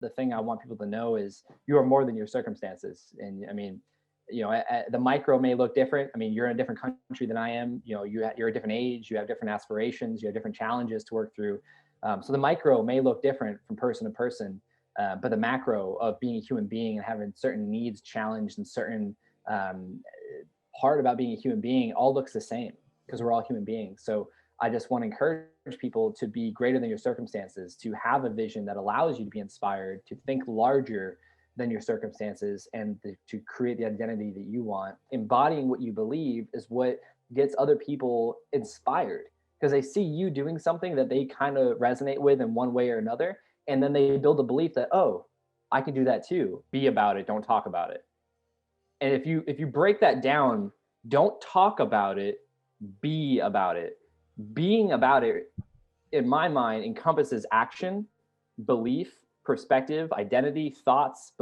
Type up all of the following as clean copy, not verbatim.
the thing I want people to know is you are more than your circumstances. And I mean, the micro may look different. I mean, you're in a different country than I am. You're a different age. You have different aspirations. You have different challenges to work through. So the micro may look different from person to person, but the macro of being a human being and having certain needs challenged and certain part about being a human being all looks the same because we're all human beings. So I just want to encourage people to be greater than your circumstances, to have a vision that allows you to be inspired, to think larger than your circumstances, and to create the identity that you want. Embodying what you believe is what gets other people inspired because they see you doing something that they kind of resonate with in one way or another. And then they build a belief that, oh, I can do that too. Be about it. Don't talk about it. And if you break that down, don't talk about it, be about it. Being about it, in my mind, encompasses action, belief, perspective, identity, thoughts,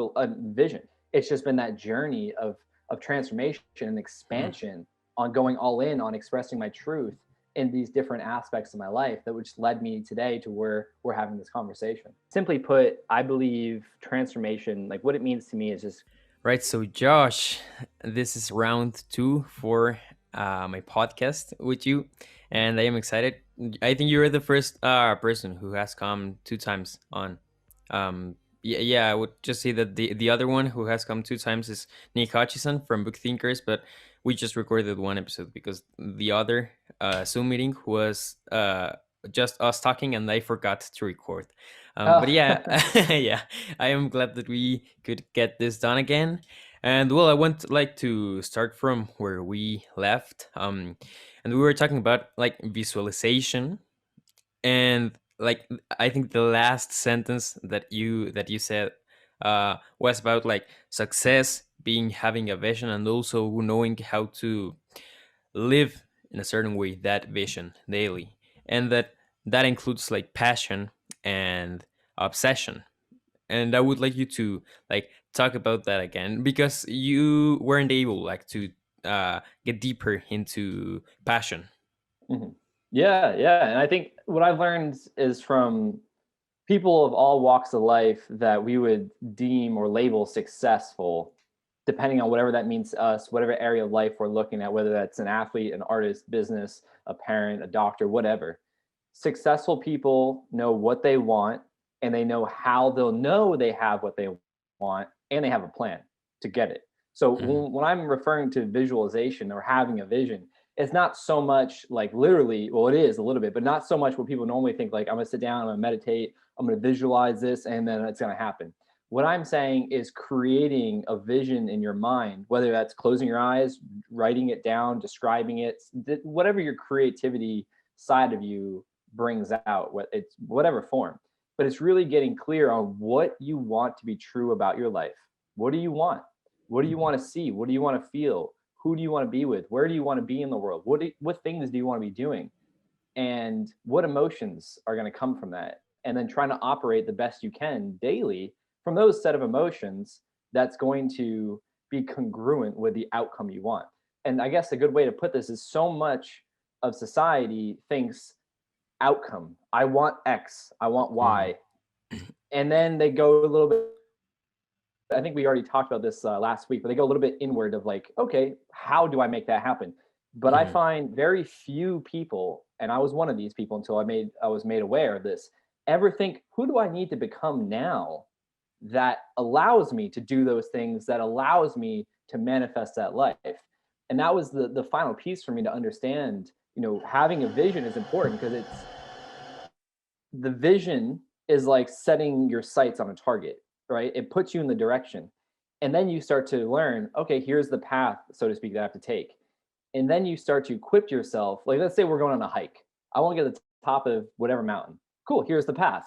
vision. It's just been that journey of transformation and expansion on going all in on expressing my truth in these different aspects of my life that which led me today to where we're having this conversation. Simply put, I believe transformation, like what it means to me is just Right. So, Josh, this is round two for my podcast with you, and I am excited. I think you're the first person who has come two times on. Yeah, I would just say that the other one who has come two times is Nick Hutchison from Book Thinkers, but we just recorded one episode because the other Zoom meeting was just us talking, and I forgot to record. But yeah, yeah, I am glad that we could get this done again. And well, I want like to start from where we left. And we were talking about like visualization, and like I think the last sentence that you said was about like success being having a vision and also knowing how to live in a certain way that vision daily, and that includes like passion and obsession. And I would like you to like talk about that again because you weren't able like to get deeper into passion. Mhm. Yeah. And I think what I've learned is from people of all walks of life that we would deem or label successful, depending on whatever that means to us, whatever area of life we're looking at, whether that's an athlete, an artist, business, a parent, a doctor, whatever. Successful people know what they want and they know how they'll know they have what they want and they have a plan to get it. So Mhm. when I'm referring to visualization or having a vision, it's not so much like literally, well, it is a little bit, but not so much what people normally think like I'm gonna sit down, I'm gonna meditate, I'm gonna visualize this, and then it's gonna happen. What I'm saying is creating a vision in your mind, whether that's closing your eyes, writing it down, describing it, whatever your creativity side of you brings out, what it's whatever form. But it's really getting clear on what you want to be true about your life. What do you want? What do you want to see? What do you want to feel? Who do you want to be with? Where do you want to be in the world? What things do you want to be doing? And what emotions are going to come from that? And then trying to operate the best you can daily from those set of emotions that's going to be congruent with the outcome you want. And I guess a good way to put this is so much of society thinks outcome. I want X, I want Mhm. Y. And then they go a little bit, I think we already talked about this last week, but they go a little bit inward of like, okay, how do I make that happen? But I Mhm. find very few people, and I was one of these people until I was made aware of this, ever think, who do I need to become now that allows me to do those things, that allows me to manifest that life? And that was the final piece for me to understand, having a vision is important because the vision is like setting your sights on a target, right? It puts you in the direction. And then you start to learn, okay, here's the path, so to speak, that I have to take. And then you start to equip yourself. Like, let's say we're going on a hike. I want to get to the top of whatever mountain. Cool, here's the path.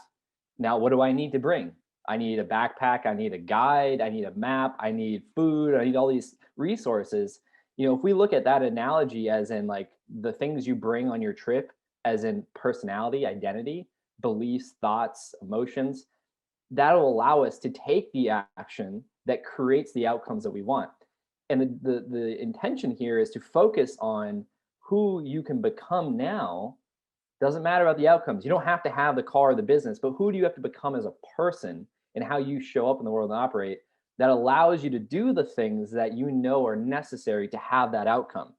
Now, what do I need to bring? I need a backpack. I need a guide. I need a map. I need food. I need all these resources. If we look at that analogy as in like the things you bring on your trip, as in personality, identity, beliefs, thoughts, emotions, that'll allow us to take the action that creates the outcomes that we want. And the intention here is to focus on who you can become now. Doesn't matter about the outcomes. You don't have to have the car or the business, but who do you have to become as a person? and how you show up in the world and operate that allows you to do the things that you know are necessary to have that outcome.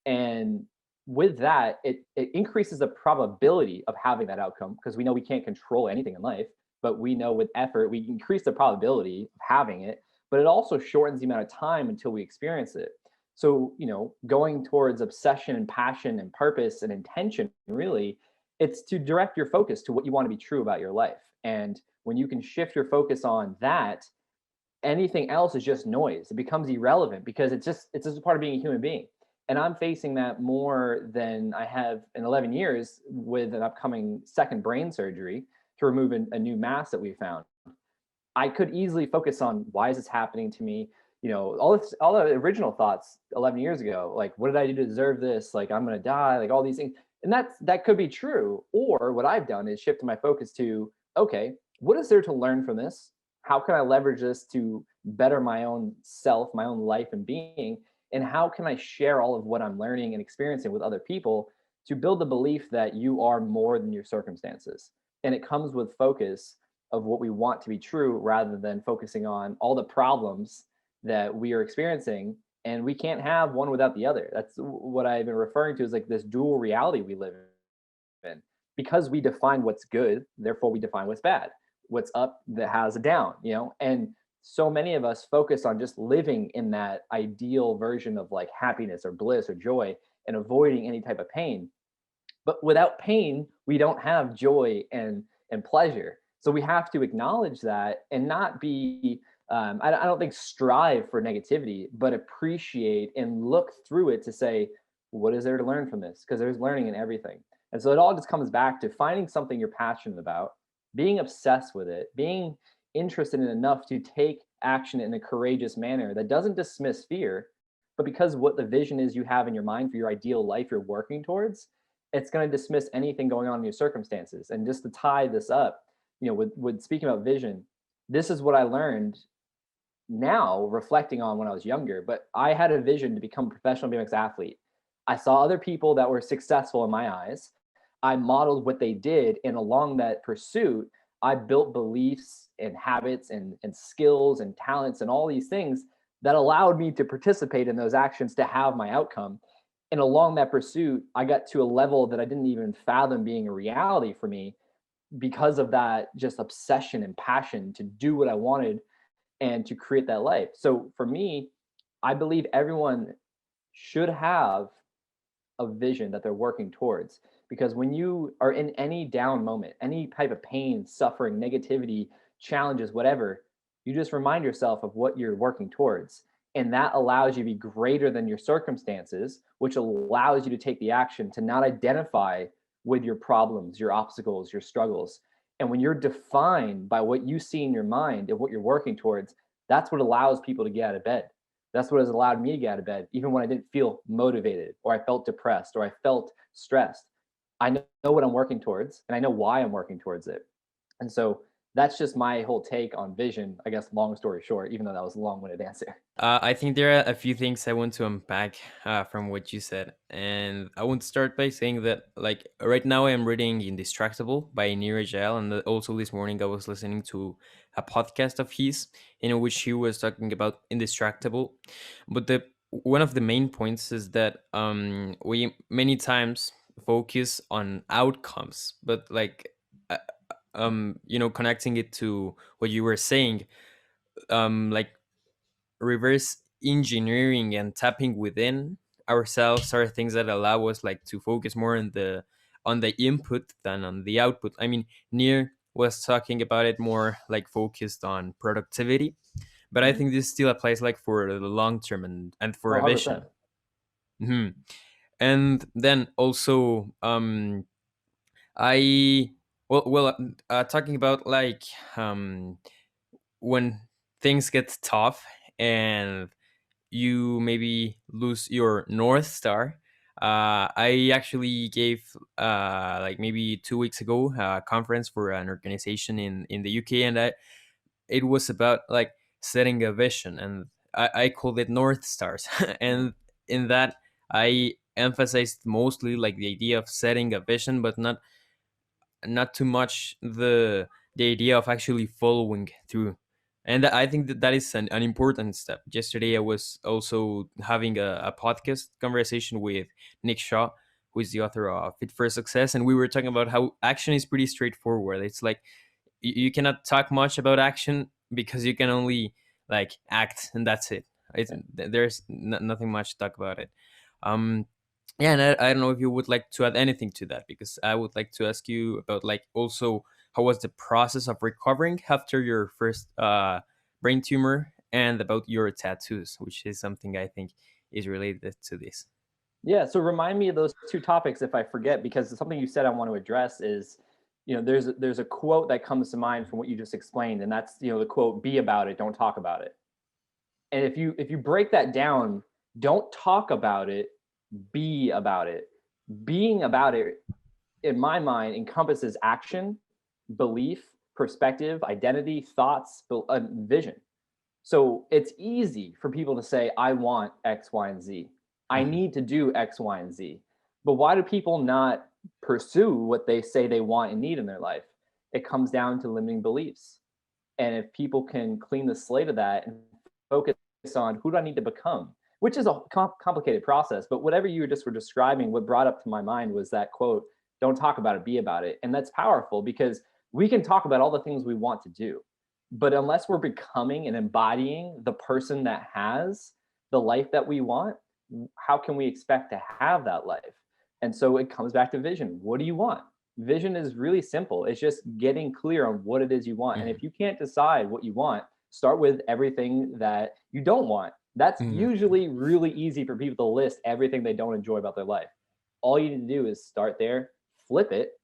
And with that, it increases the probability of having that outcome, because we know we can't control anything in life, but we know with effort, we increase the probability of having it, but it also shortens the amount of time until we experience it. So, going towards obsession and passion and purpose and intention, really, it's to direct your focus to what you want to be true about your life. And when you can shift your focus on that, anything else is just noise. It becomes irrelevant because it's just a part of being a human being. And I'm facing that more than I have in 11 years with an upcoming second brain surgery to remove a new mass that we found. I could easily focus on, why is this happening to me? All the original thoughts 11 years ago, like, what did I do to deserve this? Like, I'm going to die, like all these things. And that could be true. Or what I've done is shifted my focus to, okay, what is there to learn from this? How can I leverage this to better my own self, my own life and being? And how can I share all of what I'm learning and experiencing with other people to build the belief that you are more than your circumstances? And it comes with focus of what we want to be true, rather than focusing on all the problems that we are experiencing. And we can't have one without the other. That's what I've been referring to as like this dual reality we live in. Because we define what's good, therefore we define what's bad. What's up that has a down, and so many of us focus on just living in that ideal version of like happiness or bliss or joy, and avoiding any type of pain. But without pain, we don't have joy and pleasure. So we have to acknowledge that and not be, I don't think strive for negativity, but appreciate and look through it to say, what is there to learn from this? Because there's learning in everything. And so it all just comes back to finding something you're passionate about, being obsessed with it, being interested in enough to take action in a courageous manner that doesn't dismiss fear, but because what the vision is you have in your mind for your ideal life you're working towards, it's going to dismiss anything going on in your circumstances. And just to tie this up, with speaking about vision, this is what I learned now reflecting on when I was younger. But I had a vision to become a professional BMX athlete. I saw other people that were successful in my eyes. I modeled what they did, and along that pursuit, I built beliefs and habits and skills and talents and all these things that allowed me to participate in those actions to have my outcome. And along that pursuit, I got to a level that I didn't even fathom being a reality for me, because of that just obsession and passion to do what I wanted and to create that life. So for me, I believe everyone should have a vision that they're working towards, because when you are in any down moment, any type of pain, suffering, negativity, challenges, whatever, you just remind yourself of what you're working towards, and that allows you to be greater than your circumstances, which allows you to take the action to not identify with your problems, your obstacles, your struggles. And when you're defined by what you see in your mind and what you're working towards, that's what allows people to get out of bed. That's what has allowed me to get out of bed, even when I didn't feel motivated, or I felt depressed, or I felt stressed. I know what I'm working towards, and I know why I'm working towards it. And so that's just my whole take on vision, I guess, long story short, even though that was a long-winded answer. I think there are a few things I want to unpack from what you said, and I want to start by saying that, like, right now I am reading Indistractable by Niraj Jael, and also this morning I was listening to a podcast of his in which he was talking about Indistractable. But the one of the main points is that we many times focus on outcomes, but like connecting it to what you were saying, like reverse engineering and tapping within ourselves are things that allow us like to focus more on the input than on the output. I mean, Near was talking about it more like focused on productivity, but I Mhm. think this still applies like for the long term and Oh, for a 100%. vision. Hmm. And then also I talking about like when things get tough and you maybe lose your North Star. I actually gave like maybe 2 weeks ago a conference for an organization in the UK, and it was about like setting a vision, and I called it North Stars. And in that, I emphasized mostly like the idea of setting a vision, but not too much the idea of actually following through. And I think that that is an important step. Yesterday, I was also having a podcast conversation with Nick Shaw, who is the author of Fit for Success. And we were talking about how action is pretty straightforward. It's like you cannot talk much about action because you can only like act, and that's it. There's nothing much to talk about it. Um, yeah, and I don't know if you would like to add anything to that, because I would like to ask you about like also how was the process of recovering after your first brain tumor, and about your tattoos, which is something I think is related to this. Yeah, so remind me of those two topics if I forget, because something you said I want to address is, there's a quote that comes to mind from what you just explained, and that's, the quote, "Be about it, don't talk about it." And if you break that down, don't talk about it, be about it. Being about it, in my mind, encompasses action, belief, perspective, identity, thoughts, vision. So it's easy for people to say, I want X, Y, and Z. I Mhm. need to do X, Y, and Z. But why do people not pursue what they say they want and need in their life? It comes down to limiting beliefs. And if people can clean the slate of that and focus on who do I need to become, which is a complicated process, but whatever you just were describing, what brought up to my mind was that quote, "Don't talk about it, be about it." And that's powerful because we can talk about all the things we want to do, but unless we're becoming and embodying the person that has the life that we want, how can we expect to have that life? And so it comes back to vision. What do you want? Vision is really simple. It's just getting clear on what it is you want. And Mhm. if you can't decide what you want, start with everything that you don't want. That's Mhm. usually really easy for people to list everything they don't enjoy about their life. All you need to do is start there, flip it.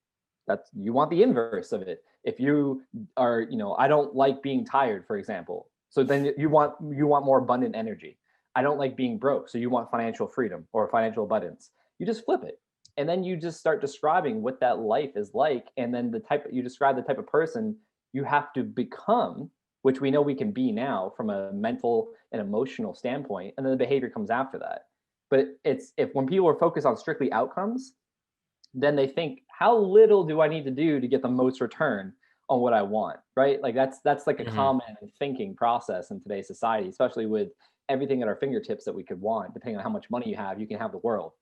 That's, you want the inverse of it. If you are, I don't like being tired, for example. So then you want more abundant energy. I don't like being broke. So you want financial freedom or financial abundance. You just flip it. And then you just start describing what that life is like. And then you describe the type of person you have to become, which we know we can be now from a mental and emotional standpoint. And then the behavior comes after that. But it's, if when people are focused on strictly outcomes, then they think, how little do I need to do to get the most return on what I want, right? Like that's like a Mhm. common thinking process in today's society, especially with everything at our fingertips that we could want. Depending on how much money you can have the world,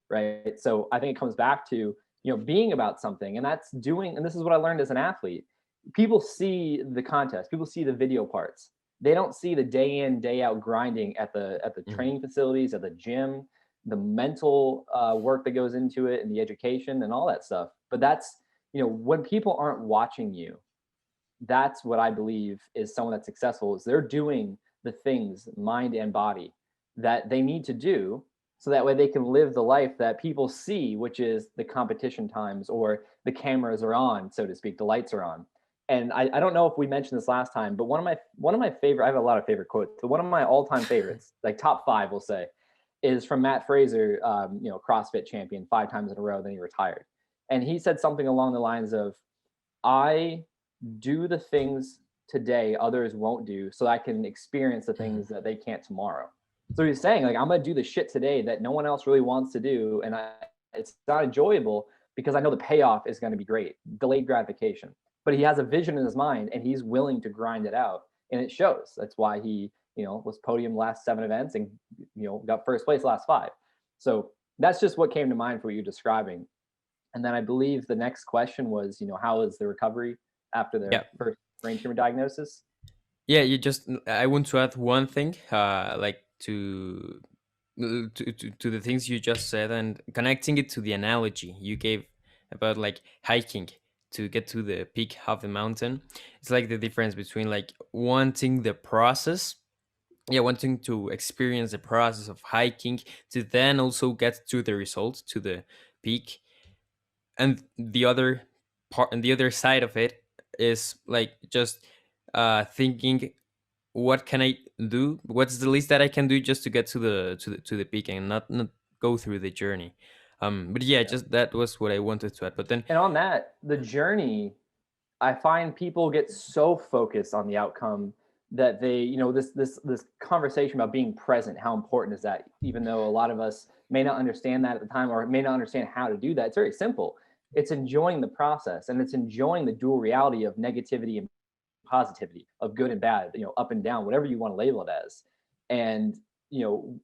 right? So I think it comes back to, being about something, and that's doing. And this is what I learned as an athlete. People see the contest, people see the video parts. They don't see the day in day out grinding at the Mhm. training facilities, at the gym, the mental work that goes into it, and the education and all that stuff. But that's, when people aren't watching you, that's what I believe is someone that's successful, is they're doing the things, mind and body, that they need to do, so that way they can live the life that people see, which is the competition times, or the cameras are on, so to speak, the lights are on. And I don't know if we mentioned this last time, but one of my favorite, I have a lot of favorite quotes, but one of my all-time favorites, like top five, we'll say, is from Matt Fraser, CrossFit champion 5 times in a row, then he retired. And he said something along the lines of, I do the things today others won't do, so I can experience the Mhm. things that they can't tomorrow. So he's saying, like, I'm gonna do the shit today that no one else really wants to do, and it's not enjoyable because I know the payoff is going to be great, delayed gratification. But he has a vision in his mind, and he's willing to grind it out, and it shows. That's why he, was podium last 7 events, and got first place last 5. So that's just what came to mind for what you're describing. And then I believe the next question was, how is the recovery after Yeah. their first brain tumor diagnosis? Yeah, you just I want to add one thing, like to the things you just said, and connecting it to the analogy you gave about like hiking to get to the peak of the mountain. It's like the difference between like wanting the process, yeah, wanting to experience the process of hiking to then also get to the result, to the peak. And the other part, and the other side of it is like just thinking, what can I do? What's the least that I can do just to get to the peak, and not go through the journey. But yeah, Yeah. just that was what I wanted to add. But then, And on that, the journey, I find people get so focused on the outcome that they, this conversation about being present, how important is that? Even though a lot of us may not understand that at the time, or may not understand how to do that, it's very simple. It's enjoying the process, and it's enjoying the dual reality of negativity and positivity, of good and bad, up and down, whatever you want to label it as. And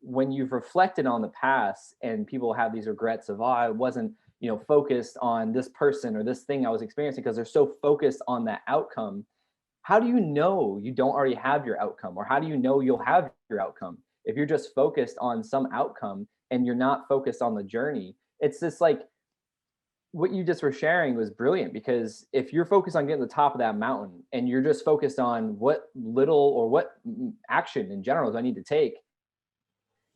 when you've reflected on the past and people have these regrets of, oh, I wasn't focused on this person or this thing I was experiencing, because they're so focused on that outcome. How do you know you don't already have your outcome? Or how do you know you'll have your outcome if you're just focused on some outcome and you're not focused on the journey? It's just like, what you just were sharing was brilliant, because if you're focused on getting to the top of that mountain and you're just focused on what little or what action in general do I need to take,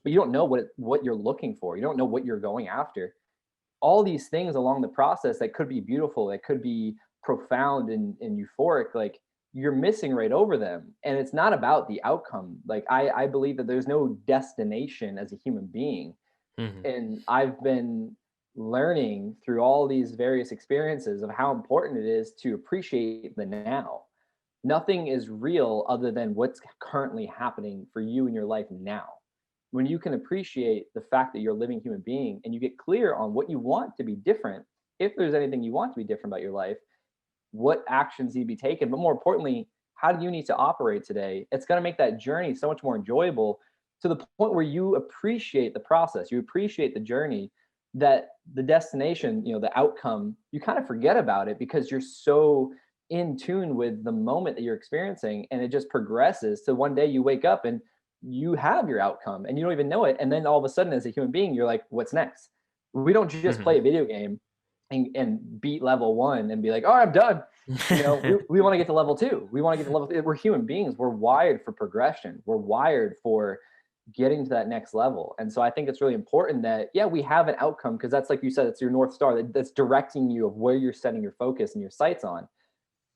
but you don't know what you're looking for, you don't know what you're going after, all these things along the process that could be beautiful, that could be profound and euphoric, like, you're missing right over them. And it's not about the outcome. Like, I believe that there's no destination as a human being. Hmm. And I've been learning through all these various experiences of how important it is to appreciate the now. Nothing is real other than what's currently happening for you in your life now. When you can appreciate the fact that you're a living human being and you get clear on what you want to be different, if there's anything you want to be different about your life, what actions need to be taken, but more importantly, how do you need to operate today? It's going to make that journey so much more enjoyable, to the point where you appreciate the process, you appreciate the journey, that the destination, the outcome, you kind of forget about it because you're so in tune with the moment that you're experiencing, and it just progresses to one day you wake up and you have your outcome and you don't even know it. And then all of a sudden, as a human being, you're like, what's next? We don't just Hmm. play a video game and beat level 1 and be like, oh, I'm done. We want to get to level 2. We want to get to level 3. We're human beings. We're wired for progression. We're wired for getting to that next level. And so I think it's really important that, yeah, we have an outcome, because that's, like you said, it's your North Star that's directing you of where you're setting your focus and your sights on.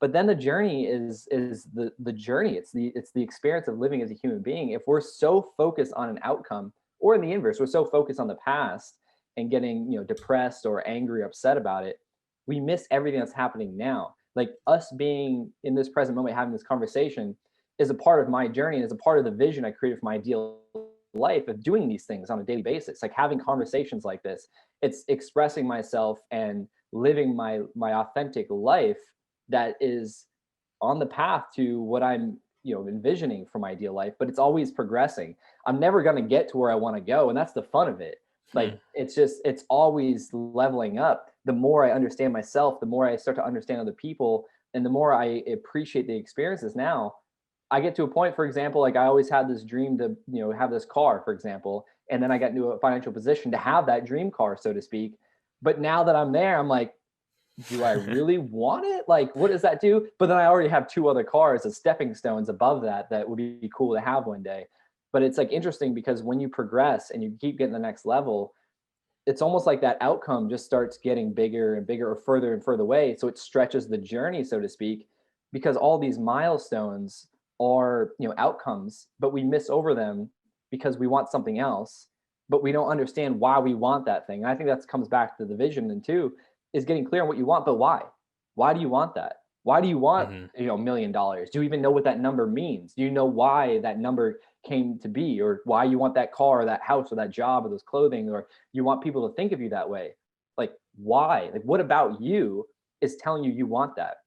But then the journey is the journey. It's the experience of living as a human being. If we're so focused on an outcome, or in the inverse, we're so focused on the past and getting depressed or angry or upset about it, we miss everything that's happening now. Like, us being in this present moment, having this conversation, is a part of my journey, and is a part of the vision I created for my ideal life of doing these things on a daily basis, like having conversations like this. It's expressing myself and living my authentic life that is on the path to what I'm envisioning for my ideal life. But it's always progressing. I'm never going to get to where I want to go, and that's the fun of it. Like, it's always leveling up. The more I understand myself, the more I start to understand other people, and the more I appreciate the experiences. Now I get to a point, for example, like, I always had this dream to have this car, for example, and then I got into a financial position to have that dream car, so to speak. But now that I'm there, I'm like, do I really want it? Like, what does that do? But then I already have 2 other cars as stepping stones above that would be cool to have one day. But it's like interesting, because when you progress and you keep getting the next level, it's almost like that outcome just starts getting bigger and bigger, or further and further away. So it stretches the journey, so to speak, because all these milestones are, outcomes, but we miss over them because we want something else, but we don't understand why we want that thing. And I think that comes back to the vision, and two is getting clear on what you want, but why? Why do you want that? Why do you want, Hmm. $1 million? Do you even know what that number means? Do you know why that number came to be, or why you want that car or that house or that job or those clothing, or you want people to think of you that way? Like, why? Like, what about you is telling you want that?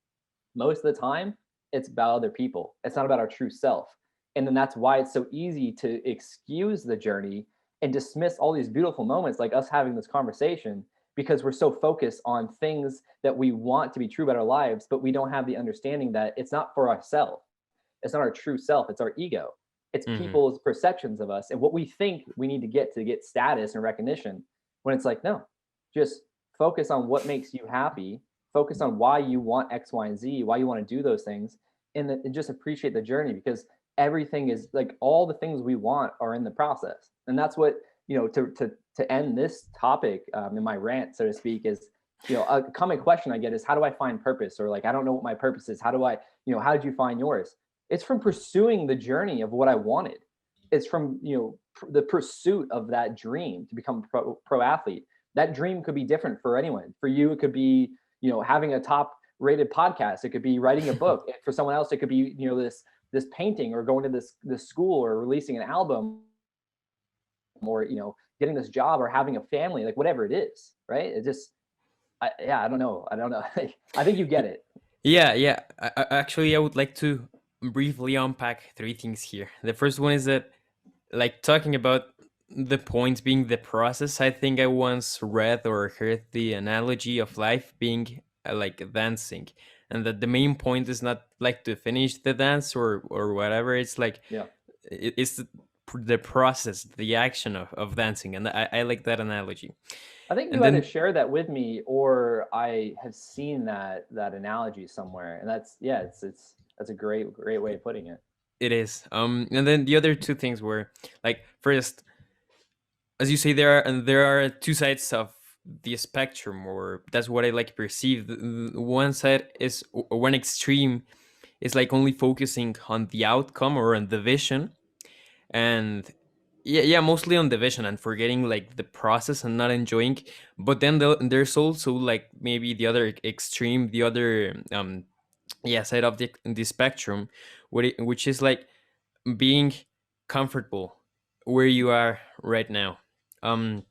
Most of the time, it's about other people. It's not about our true self. And then that's why it's so easy to excuse the journey and dismiss all these beautiful moments, like us having this conversation, because we're so focused on things that we want to be true about our lives, but we don't have the understanding that it's not for ourselves. It's not our true self. It's our ego. It's Hmm. people's perceptions of us and what we think we need to get status and recognition. When it's like, no, just focus on what makes you happy. Focus on why you want X, Y, and Z, why you want to do those things, and just appreciate the journey, because everything is like, all the things we want are in the process. And that's what, to end this topic, in my rant, so to speak, is, a common question I get is, how do I find purpose? Or like, I don't know what my purpose is. How do I, how did you find yours? It's from pursuing the journey of what I wanted. It's from, the pursuit of that dream to become a pro athlete. That dream could be different for anyone. For you, it could be, having a top rated podcast. It could be writing a book. For someone else, it could be, this painting, or going to this school, or releasing an album, or, getting this job, or having a family, like whatever it is, right? It just, I don't know. I don't know. I think you get it. Yeah, yeah. Actually, I would like to briefly unpack three things here. The first one is that, like, talking about the points being the process, I think I once read or heard the analogy of life being like dancing, and that the main point is not like to finish the dance or whatever. It's like Yeah. it's the process, the action of dancing, and I like that analogy. I think And you either then share that with me or I have seen that analogy somewhere. And that's, yeah, it's that's a great way of putting it. it is, and then the other two things were, like, first, as you say, there are two sides of the spectrum, or that's what I like perceive. One side is, one extreme is like only focusing on the outcome or on the vision, and yeah, mostly on the vision and forgetting like the process and not enjoying. But then there's also like maybe the other extreme, the other yeah, side of the spectrum, which is like being comfortable where you are right now. um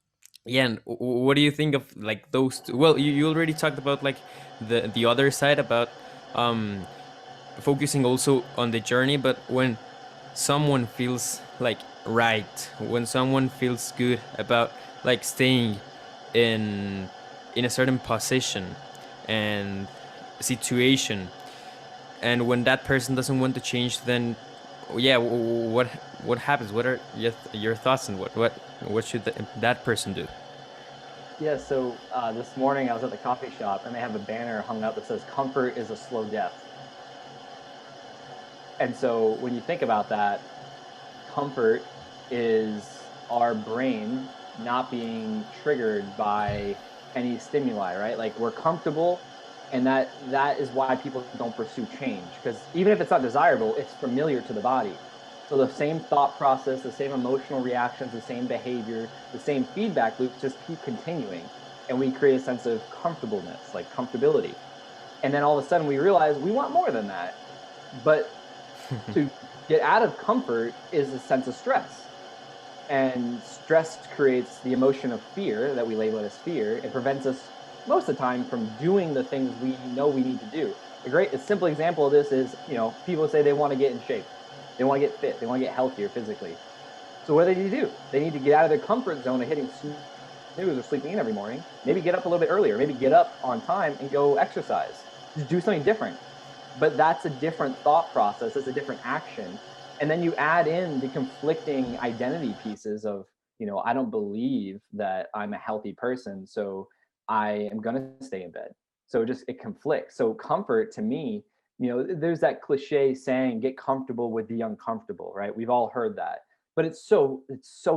yeah, and what do you think of like those two? Well, you already talked about like the other side about um focusing also on the journey, but when someone feels like right, when someone feels good about like staying in in a certain position and situation, and when that person doesn't want to change, then yeah, what happens? What are your thoughts, and what should that person do? Yeah, so this morning I was at the coffee shop and they have a banner hung up that says "Comfort is a slow death." And so when you think about that, comfort is our brain not being triggered by any stimuli, right? Like we're comfortable, and that is why people don't pursue change, because even if it's not desirable, it's familiar to the body. So the same thought process, the same emotional reactions, the same behavior, the same feedback loops just keep continuing, and we create a sense of comfortableness, like comfortability. And then all of a sudden we realize we want more than that. But to get out of comfort is a sense of stress. And stress creates the emotion of fear that we label as fear. It prevents us most of the time from doing the things we know we need to do. A simple example of this is, people say they want to get in shape. They want to get fit. They want to get healthier physically. So what do they need to do? They need to get out of their comfort zone of hitting snooze or sleeping in every morning. Maybe get up a little bit earlier. Maybe get up on time and go exercise. Just do something different. But that's a different thought process. It's a different action. And then you add in the conflicting identity pieces of, I don't believe that I'm a healthy person, so I am going to stay in bed. So just it conflicts. So comfort to me, there's that cliche saying, get comfortable with the uncomfortable, right? We've all heard that. But it's so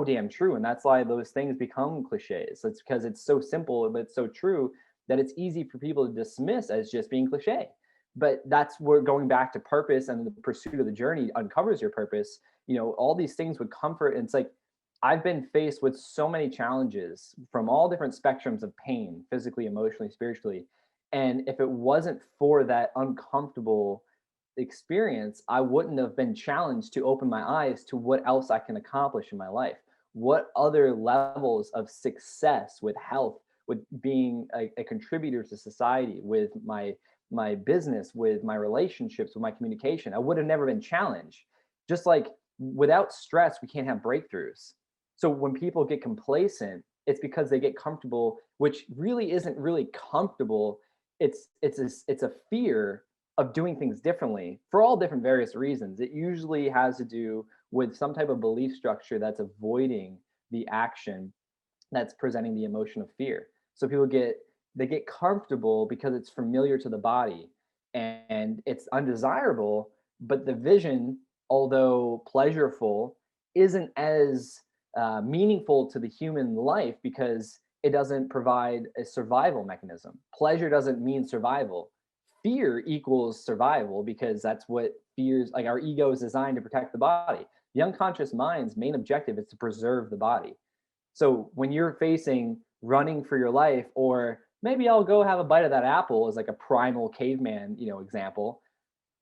damn true. And that's why those things become cliches. It's because it's so simple, but it's so true that it's easy for people to dismiss as just being cliche. But that's where going back to purpose and the pursuit of the journey uncovers your purpose. All these things with comfort. And it's like, I've been faced with so many challenges from all different spectrums of pain, physically, emotionally, spiritually. And if it wasn't for that uncomfortable experience, I wouldn't have been challenged to open my eyes to what else I can accomplish in my life. What other levels of success with health, with being a contributor to society, with my business, with my relationships, with my communication. I would have never been challenged. Just like without stress, we can't have breakthroughs. So when people get complacent, it's because they get comfortable, which really isn't really comfortable. It's a fear of doing things differently for all different various reasons. It usually has to do with some type of belief structure that's avoiding the action that's presenting the emotion of fear. So they get comfortable because it's familiar to the body and it's undesirable, but the vision, although pleasurable, isn't as meaningful to the human life because it doesn't provide a survival mechanism. Pleasure doesn't mean survival. Fear equals survival because that's what fears, like our ego is designed to protect the body. The unconscious mind's main objective is to preserve the body. So when you're facing running for your life, or maybe I'll go have a bite of that apple as like a primal caveman, example,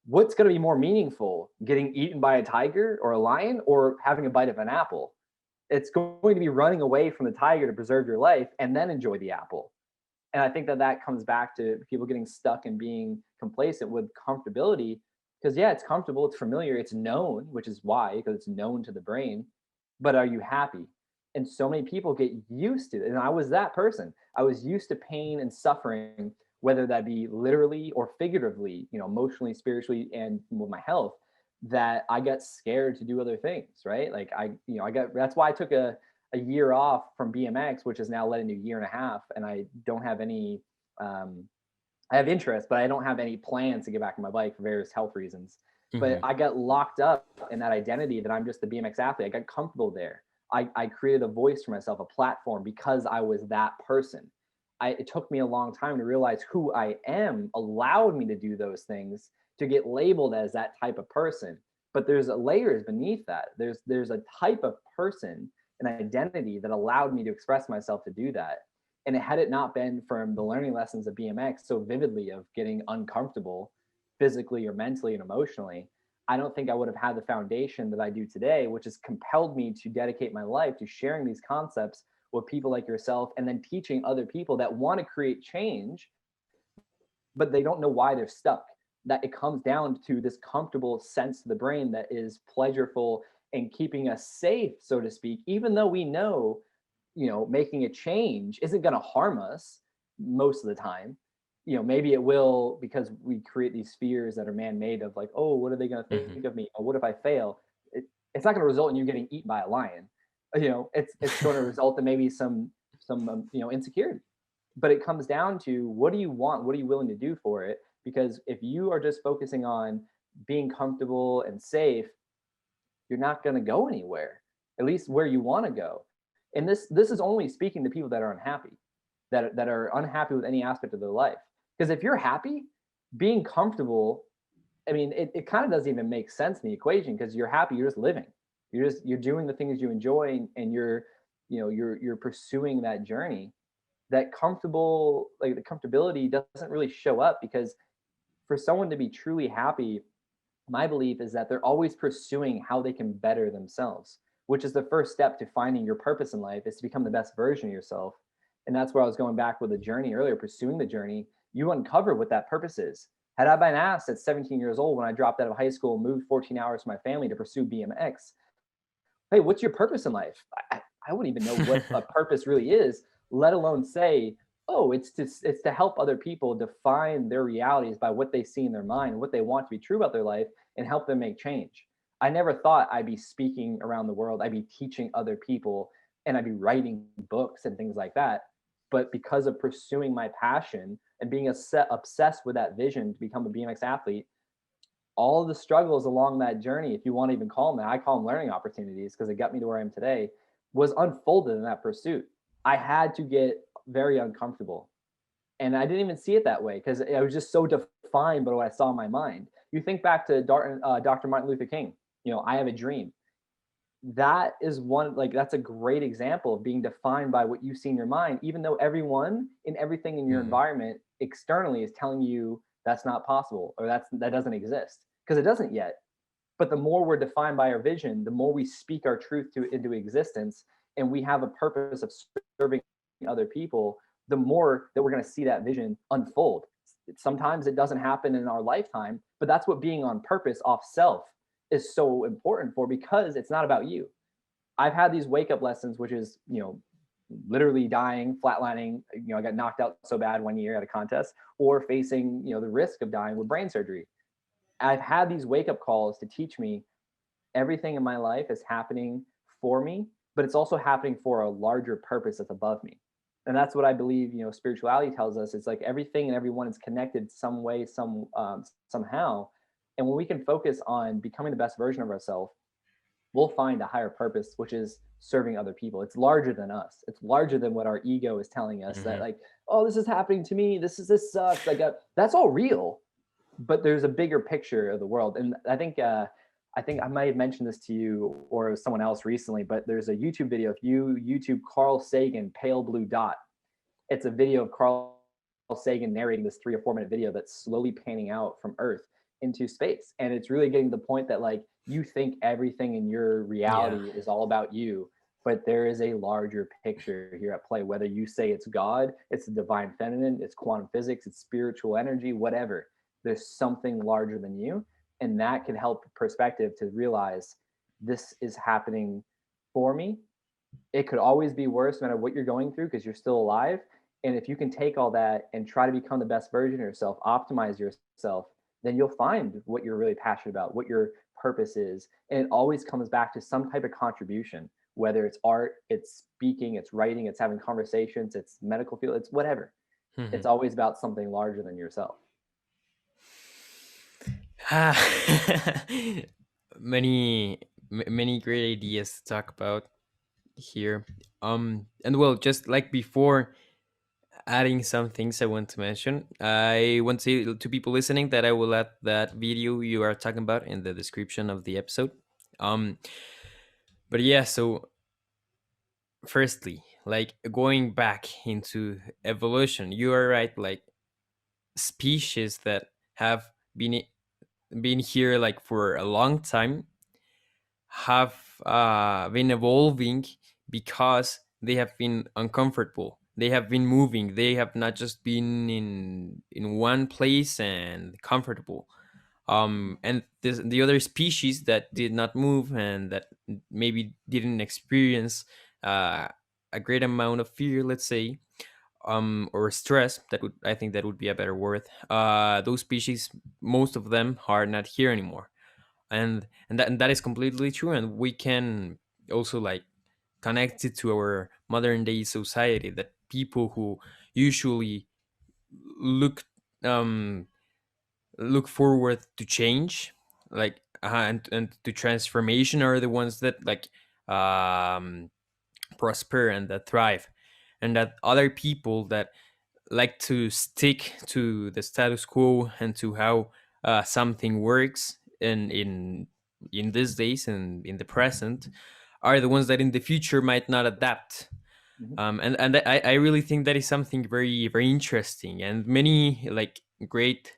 what's going to be more meaningful, getting eaten by a tiger or a lion or having a bite of an apple? It's going to be running away from the tiger to preserve your life and then enjoy the apple. And I think that that comes back to people getting stuck and being complacent with comfortability. Because yeah, it's comfortable, it's familiar, it's known, which is why, because it's known to the brain. But are you happy? And so many people get used to it. And I was that person. I was used to pain and suffering, whether that be literally or figuratively, emotionally, spiritually, and with my health, that I got scared to do other things, right? Like that's why I took a year off from BMX, which has now led into a year and a half. And I don't have any, I have interest, but I don't have any plans to get back on my bike for various health reasons. But Hmm. I got locked up in that identity that I'm just the BMX athlete. I got comfortable there. I created a voice for myself, a platform, because I was that person. It took me a long time to realize who I am allowed me to do those things, to get labeled as that type of person. But there's layers beneath that. There's a type of person, an identity that allowed me to express myself to do that. And had it not been from the learning lessons of BMX so vividly, of getting uncomfortable physically or mentally and emotionally, I don't think I would have had the foundation that I do today, which has compelled me to dedicate my life to sharing these concepts with people like yourself, and then teaching other people that want to create change, but they don't know why they're stuck. That it comes down to this comfortable sense to the brain that is pleasurable and keeping us safe, so to speak, even though we know, making a change isn't going to harm us most of the time. Maybe it will, because we create these fears that are man-made of like, oh, what are they going to Hmm. think of me? Or what if I fail? It's not going to result in you getting eaten by a lion. It's going to result in maybe some insecurity. But it comes down to, what do you want? What are you willing to do for it? Because if you are just focusing on being comfortable and safe, you're not going to go anywhere, at least where you want to go. And this is only speaking to people that are unhappy, that are unhappy with any aspect of their life. Because if you're happy, being comfortable, I mean, it kind of doesn't even make sense in the equation, because you're happy, you're just living. You're doing the things you enjoy, and you're pursuing that journey. That comfortable, like the comfortability doesn't really show up, because for someone to be truly happy, my belief is that they're always pursuing how they can better themselves, which is the first step to finding your purpose in life, is to become the best version of yourself. And that's where I was going back with the journey earlier, pursuing the journey. You uncover what that purpose is. Had I been asked at 17 years old, when I dropped out of high school and moved 14 hours from my family to pursue BMX, hey, what's your purpose in life? I wouldn't even know what a purpose really is, let alone say, oh, it's to help other people define their realities by what they see in their mind, what they want to be true about their life, and help them make change. I never thought I'd be speaking around the world, I'd be teaching other people, and I'd be writing books and things like that. But because of pursuing my passion and being obsessed with that vision to become a BMX athlete, all the struggles along that journey, if you want to even call them that, I call them learning opportunities, because it got me to where I am today, was unfolded in that pursuit. I had to get very uncomfortable. And I didn't even see it that way, because I was just so defined by what I saw in my mind. You think back to Dr. Martin Luther King, I have a dream. That is one, like, that's a great example of being defined by what you see in your mind, even though everyone and everything in your Hmm. environment externally is telling you that's not possible, or that doesn't exist, because it doesn't yet. But the more we're defined by our vision, the more we speak our truth into existence, and we have a purpose of serving other people, the more that we're going to see that vision unfold. Sometimes it doesn't happen in our lifetime, but that's what being on purpose, off self, is so important for, because it's not about you. I've had these wake up lessons, which is, literally dying, flatlining. I got knocked out so bad one year at a contest, or facing, the risk of dying with brain surgery. I've had these wake up calls to teach me everything in my life is happening for me, but it's also happening for a larger purpose that's above me. And that's what I believe, spirituality tells us. It's like everything and everyone is connected some way, somehow. And when we can focus on becoming the best version of ourselves, we'll find a higher purpose, which is serving other people. It's larger than us. It's larger than what our ego is telling us, that Hmm. like, oh, this is happening to me. This sucks. Like, that's all real, but there's a bigger picture of the world. And I think I might have mentioned this to you or someone else recently, but there's a YouTube video. If you YouTube Carl Sagan pale blue dot, it's a video of Carl Sagan narrating this 3 or 4 minute video that's slowly panning out from Earth into space. And it's really getting to the point that, like, you think everything in your Yeah. reality is all about you. but there is a larger picture here at play. Whether you say it's God, it's the divine feminine, it's quantum physics, it's spiritual energy, whatever, there's something larger than you. And that can help perspective to realize this is happening for me. It could always be worse no matter what you're going through because you're still alive. And if you can take all that and try to become the best version of yourself, optimize yourself, then you'll find what you're really passionate about, what your purpose is. And it always comes back to some type of contribution, whether it's art, it's speaking, it's writing, it's having conversations, it's medical field, it's whatever. It's Mhm. always about something larger than yourself. Ah, many great ideas to talk about here. And well, just like before, adding some things I want to mention. I want to say to people listening that I will add that video you are talking about in the description of the episode. Um, but yeah, so firstly, like going back into evolution, you are right. Like species that have been here like for a long time have been evolving because they have been uncomfortable. They have been moving. They have not just been in one place and comfortable. And the other species that did not move and that maybe didn't experience uh, a great amount of fear, let's say, or stress. That would, I think that would be a better word. Those species, most of them are not here anymore, and that is completely true, and we can also like connect it to our modern day society, that people who usually look um look forward to change, like and to transformation, are the ones that like um prosper and that thrive, and that other people that like to stick to the status quo and to how something works in these days and in the present, are the ones that in the future might not adapt. Mhm. And I really think that is something very very interesting, and many like great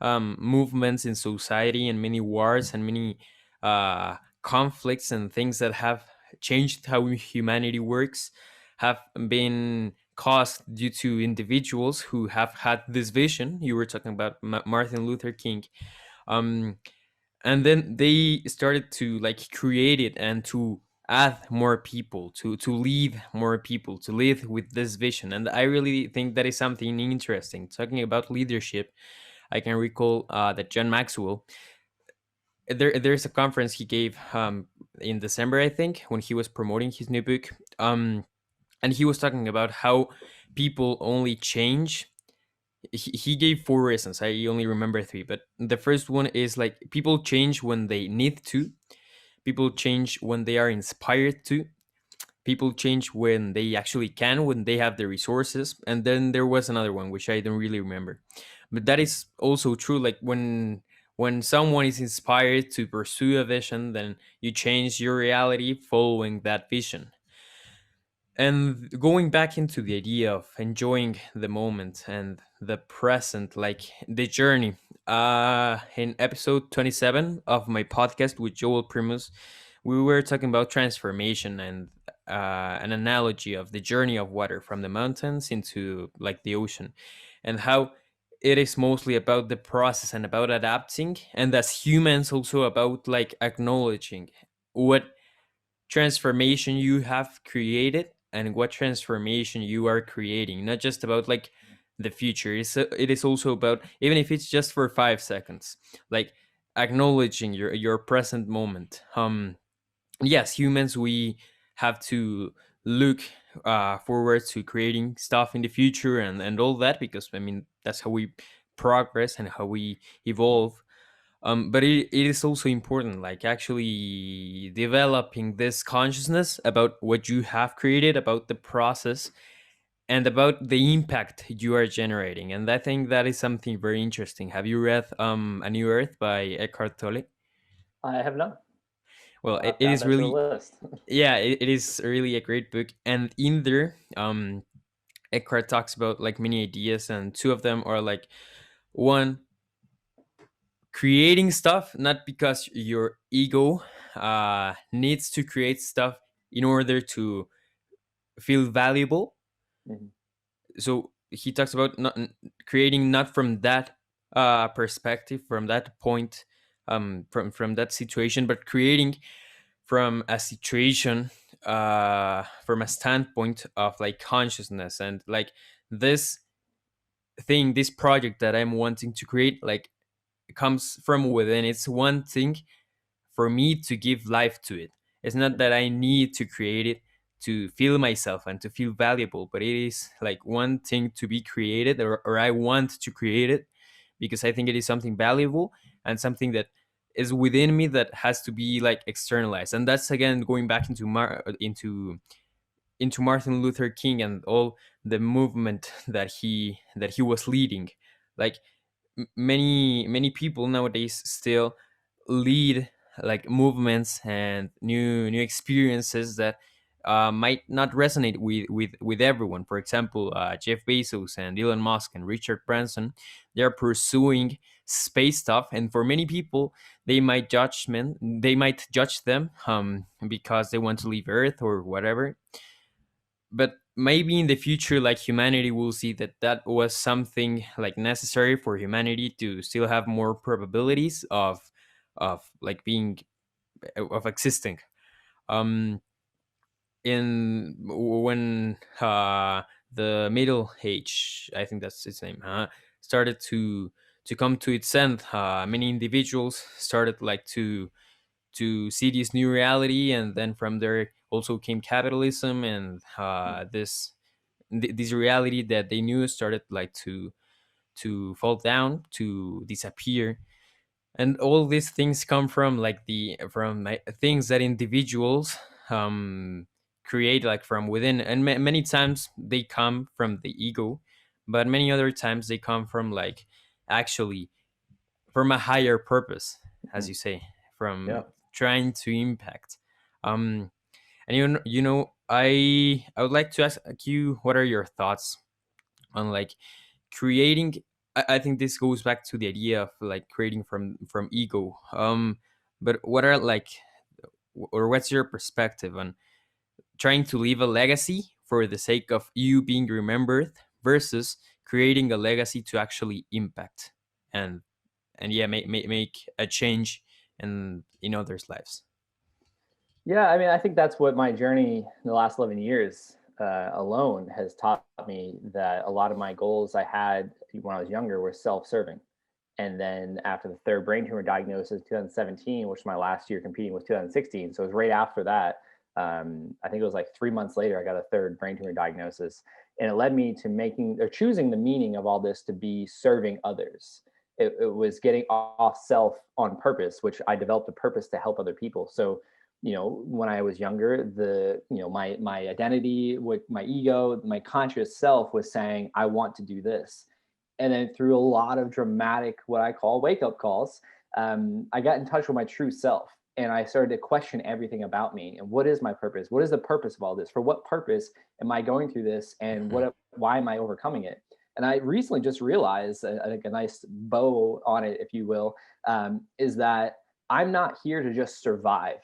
movements in society, and many wars, and many conflicts and things that have changed how humanity works, have been caused due to individuals who have had this vision. You were talking about Martin Luther King, um, and then they started to like create it and to add more people, to lead more people to live with this vision. And I really think that is something interesting. Talking about leadership, I can recall that John Maxwell, there's a conference he gave in December, I think, when he was promoting his new book, and he was talking about how people only change. He gave four reasons. I only remember three, but the first one is like people change when they need to, people change when they are inspired to, people change when they actually can, when they have the resources, and then there was another one which I don't really remember. But that is also true. Like when someone is inspired to pursue a vision, then you change your reality following that vision. And going back into the idea of enjoying the moment and the present, like the journey, in episode 27 of my podcast with Joel Primus, we were talking about transformation and an analogy of the journey of water from the mountains into like the ocean, and how it is mostly about the process and about adapting, and as humans also about like acknowledging what transformation you have created and what transformation you are creating. Not just about like the future, it is also about, even if it's just for 5 seconds, like acknowledging your present moment. Yes, humans, we have to look forward to creating stuff in the future and all that, because I mean that's how we progress and how we evolve. But it is also important, like actually developing this consciousness about what you have created, about the process, and about the impact you are generating. And I think that is something very interesting. Have you read A New Earth by Eckhart Tolle? I have not. Well, I'll have it to add is that to the really, list. yeah, it is really a great book. And in there, Eckhart talks about like many ideas, and two of them are like, one, creating stuff not because your ego needs to create stuff, in order to feel valuable. Mhm. So he talks about not creating, not from that perspective, from that point, from that situation, but creating from a situation, from a standpoint of like consciousness, and like this thing, this project that I'm wanting to create, like comes from within. It's one thing for me to give life to it. It's not that I need to create it to feel myself and to feel valuable, but it is like one thing to be created, or I want to create it because I think it is something valuable and something that is within me that has to be like externalized. And that's again going back into Martin Luther King and all the movement that he was leading. Like many people nowadays still lead like movements and new experiences that might not resonate with everyone. For example, Jeff Bezos and Elon Musk and Richard Branson, they are pursuing space stuff, and for many people, they might judge them because they want to leave Earth or whatever. But maybe in the future, like humanity will see that that was something like necessary for humanity to still have more probabilities of like being, of existing. um in when the middle age, I think that's its name, started to come to its end, many individuals started like to see this new reality, and then from there also came capitalism, and this reality that they knew started like to fall down, to disappear. And all these things come from like things that individuals um create like from within, and many times they come from the ego, but many other times they come from like actually from a higher purpose, as Mhm. you say, from Yeah. trying to impact. And I would like to ask you, what are your thoughts on like creating? I think this goes back to the idea of like creating from ego. But what are like, or what's your perspective on trying to leave a legacy for the sake of you being remembered versus creating a legacy to actually impact and yeah, make a change in others' lives? Yeah, I mean, I think that's what my journey in the last 11 years alone has taught me, that a lot of my goals I had when I was younger were self-serving. And then after the third brain tumor diagnosis, 2017, which my last year competing was 2016. So it was right after that. I think it was like 3 months later, I got a third brain tumor diagnosis. And it led me to making or choosing the meaning of all this to be serving others. It was getting off self on purpose, which I developed a purpose to help other people. So, when I was younger, my identity, with my ego, my conscious self was saying, I want to do this. And then through a lot of dramatic, what I call wake up calls, I got in touch with my true self, and I started to question everything about me. And what is my purpose? What is the purpose of all this? For what purpose am I going through this? And Mhm. why am I overcoming it? And I recently just realized, I think a nice bow on it, if you will, is that I'm not here to just survive.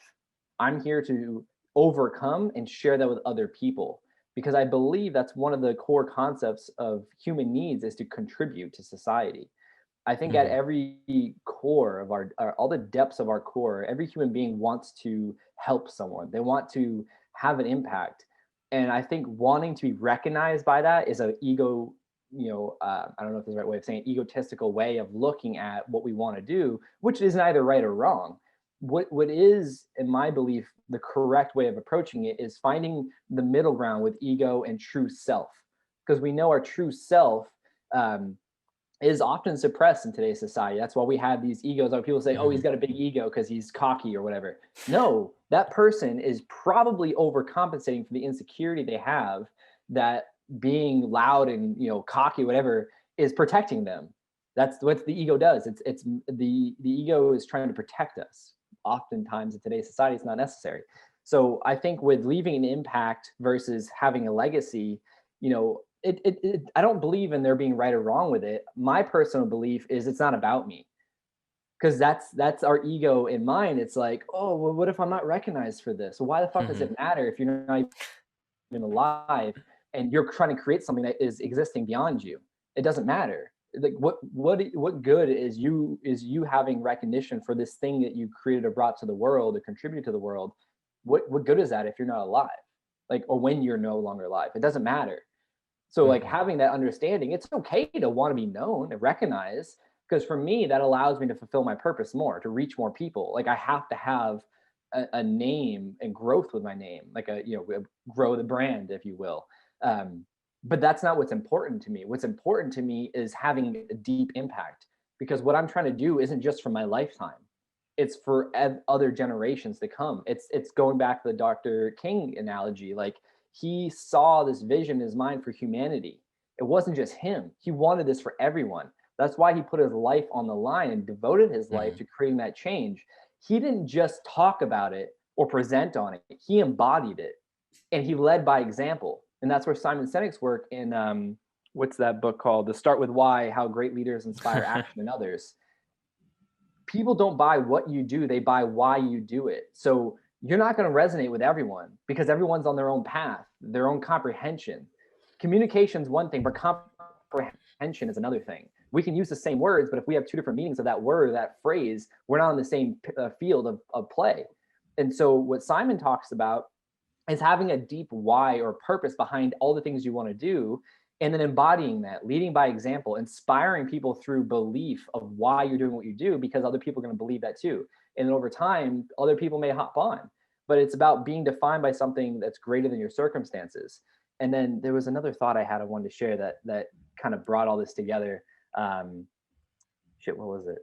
I'm here to overcome and share that with other people, because I believe that's one of the core concepts of human needs, is to contribute to society. I think at Mhm. every core of all the depths of our core, every human being wants to help someone. They want to have an impact. And I think wanting to be recognized by that is an ego, I don't know if there's the right way of saying it, egotistical way of looking at what we want to do, which is neither right or wrong. What is, in my belief, the correct way of approaching it is finding the middle ground with ego and true self, because we know our true self um, is often suppressed in today's society. That's why we have these egos. Or people say, "Oh, he's Mhm. got a big ego because he's cocky or whatever." No, that person is probably overcompensating for the insecurity they have. That being loud and cocky, whatever, is protecting them. That's what the ego does. It's the ego is trying to protect us. Oftentimes in today's society, it's not necessary. So I think with leaving an impact versus having a legacy, I don't believe in there being right or wrong with it. My personal belief is it's not about me, because that's our ego in mind. It's like, oh, well, what if I'm not recognized for this? Well, why the fuck does Mhm. it matter if you're not even alive and you're trying to create something that is existing beyond you? It doesn't matter. Like what good is you having recognition for this thing that you created or brought to the world or contributed to the world? What good is that if you're not alive? Like, or when you're no longer alive? It doesn't matter. So like Mhm. having that understanding, it's okay to want to be known and recognized, because for me that allows me to fulfill my purpose more, to reach more people. Like I have to have a name and growth with my name, like grow the brand, if you will. Um, but that's not what's important to me. What's important to me is having a deep impact, because what I'm trying to do isn't just for my lifetime. It's for other generations to come. It's going back to the Dr. King analogy. Like he saw this vision in his mind for humanity. It wasn't just him. He wanted this for everyone. That's why he put his life on the line and devoted his life Mhm. to creating that change. He didn't just talk about it or present on it. He embodied it, and he led by example. And that's where Simon Sinek's work in what's that book called? The Start with Why: How Great Leaders Inspire Action in Others. People don't buy what you do, they buy why you do it. So you're not going to resonate with everyone because everyone's on their own path, their own comprehension. Communication is one thing, but comprehension is another thing. We can use the same words, but if we have two different meanings of that word or that phrase, we're not on the same field of play. And so what Simon talks about is having a deep why or purpose behind all the things you want to do, and then embodying that, leading by example, inspiring people through belief of why you're doing what you do, because other people are going to believe that too. And then over time other people may hop on, but it's about being defined by something that's greater than your circumstances. And then there was another thought I had, I wanted to share that kind of brought all this together. um what was it?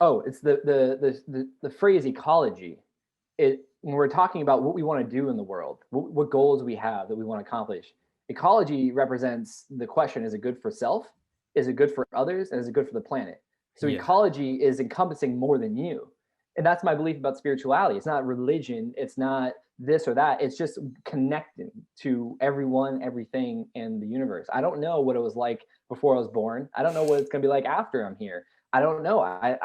Oh, it's the phrase ecology. It When we're talking about what we want to do in the world, what goals we have that we want to accomplish, ecology represents the question: is it good for self? Is it good for others? And is it good for the planet? So Yeah. ecology is encompassing more than you. And that's my belief about spirituality. It's not religion, it's not this or that. It's just connecting to everyone, everything in the universe. I don't know what it was like before I was born. I don't know what it's going to be like after I'm here. I don't know.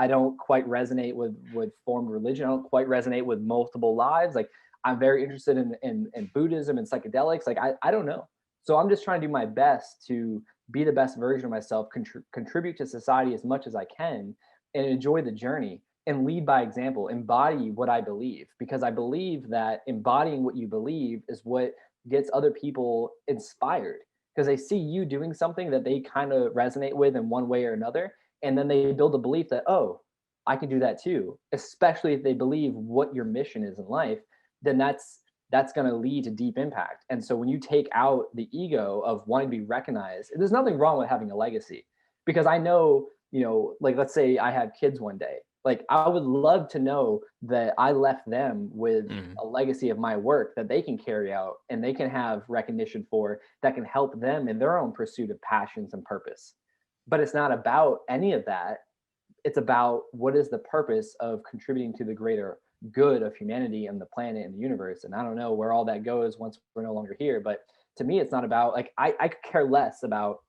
I don't quite resonate with formed religion. I don't quite resonate with multiple lives. Like I'm very interested in Buddhism and psychedelics. Like I don't know. So I'm just trying to do my best to be the best version of myself, contribute to society as much as I can, and enjoy the journey and lead by example, embody what I believe, because I believe that embodying what you believe is what gets other people inspired, because they see you doing something that they kind of resonate with in one way or another, and then they build a belief that, oh, I can do that too. Especially if they believe what your mission is in life, then that's going to lead to deep impact. And so when you take out the ego of wanting to be recognized, there's nothing wrong with having a legacy, because I know, like let's say I have kids one day, like I would love to know that I left them with Mhm. a legacy of my work that they can carry out and they can have recognition for, that can help them in their own pursuit of passions and purpose. But it's not about any of that. It's about what is the purpose of contributing to the greater good of humanity and the planet and the universe. And I don't know where all that goes once we're no longer here. But to me, it's not about, like, I could care less about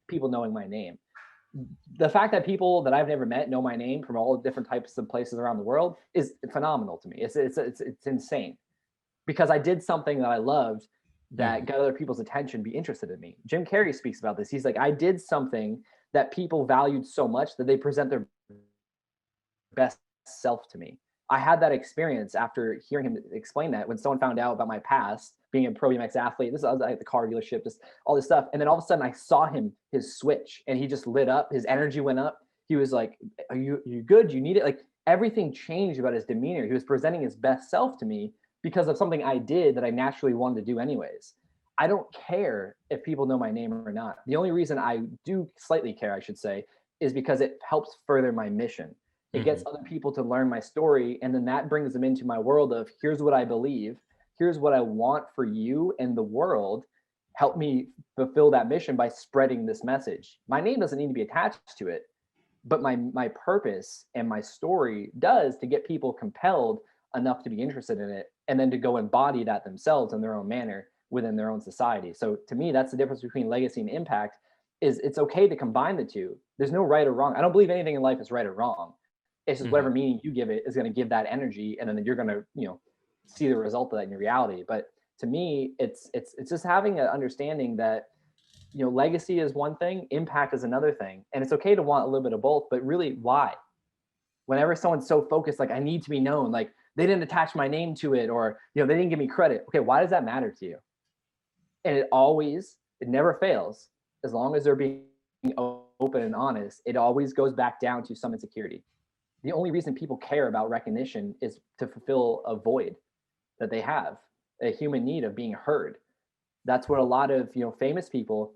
people knowing my name. The fact that people that I've never met know my name from all different types of places around the world is phenomenal to me. It's insane, because I did something that I loved that Mhm. got other people's attention, be interested in me. Jim Carrey speaks about this. He's like, I did something that people valued so much that they present their best self to me. I had that experience after hearing him explain that, when someone found out about my past, being a Pro BMX athlete. This I was at the car dealership, just all this stuff. And then all of a sudden I saw his switch, and he just lit up, his energy went up. He was like, you good? You need it? Like everything changed about his demeanor. He was presenting his best self to me because of something I did that I naturally wanted to do anyways. I don't care if people know my name or not. The only reason I do slightly care, I should say, is because it helps further my mission. It gets Mhm. other people to learn my story, and then that brings them into my world of, here's what I believe, here's what I want for you and the world. Help me fulfill that mission by spreading this message. My name doesn't need to be attached to it, but my purpose and my story does, to get people compelled enough to be interested in it, and then to go embody that themselves in their own manner within their own society. So to me, that's the difference between legacy and impact. is it's okay to combine the two. There's no right or wrong. I don't believe anything in life is right or wrong. It's just whatever meaning you give it is going to give that energy, and then you're going to, see the result of that in your reality. But to me, it's just having an understanding that, legacy is one thing, impact is another thing, and it's okay to want a little bit of both. But really, why? Whenever someone's so focused, like, I need to be known, like they didn't attach my name to it, or they didn't give me credit. Okay, why does that matter to you? And it never fails, as long as they're being open and honest. It always goes back down to some insecurity. The only reason people care about recognition is to fulfill a void that they have, a human need of being heard. That's what a lot of famous people,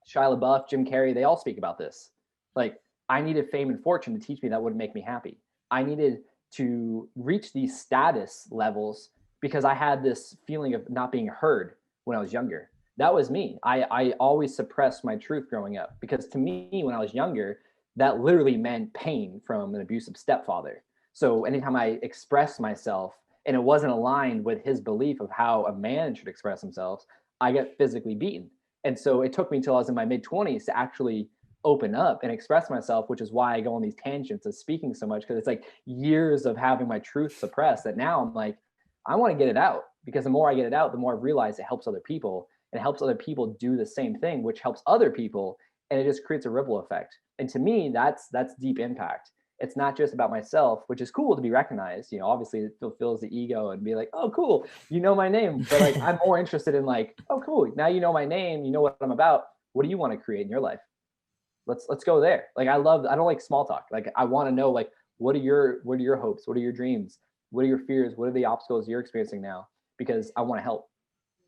Shia LaBeouf, Jim Carrey, they all speak about this. Like, I needed fame and fortune to teach me that wouldn't make me happy. I needed to reach these status levels because I had this feeling of not being heard when I was younger. That was me. I always suppressed my truth growing up, because to me, when I was younger, that literally meant pain from an abusive stepfather. So anytime I expressed myself and it wasn't aligned with his belief of how a man should express himself, I get physically beaten. And so it took me until I was in my mid-20s to actually open up and express myself, which is why I go on these tangents of speaking so much, because it's like years of having my truth suppressed that now I'm like, I want to get it out, because the more I get it out, the more I realize it helps other people, and it helps other people do the same thing, which helps other people, and it just creates a ripple effect. And to me, that's deep impact. It's not just about myself, which is cool to be recognized. Obviously it fulfills the ego and be like, oh, cool, my name. But like, I'm more interested in like, oh, cool, now you know my name, you know what I'm about. What do you want to create in your life? Let's go there. Like, I don't like small talk. Like, I want to know, like, what are your hopes? What are your dreams? What are your fears? What are the obstacles you're experiencing now? Because I want to help.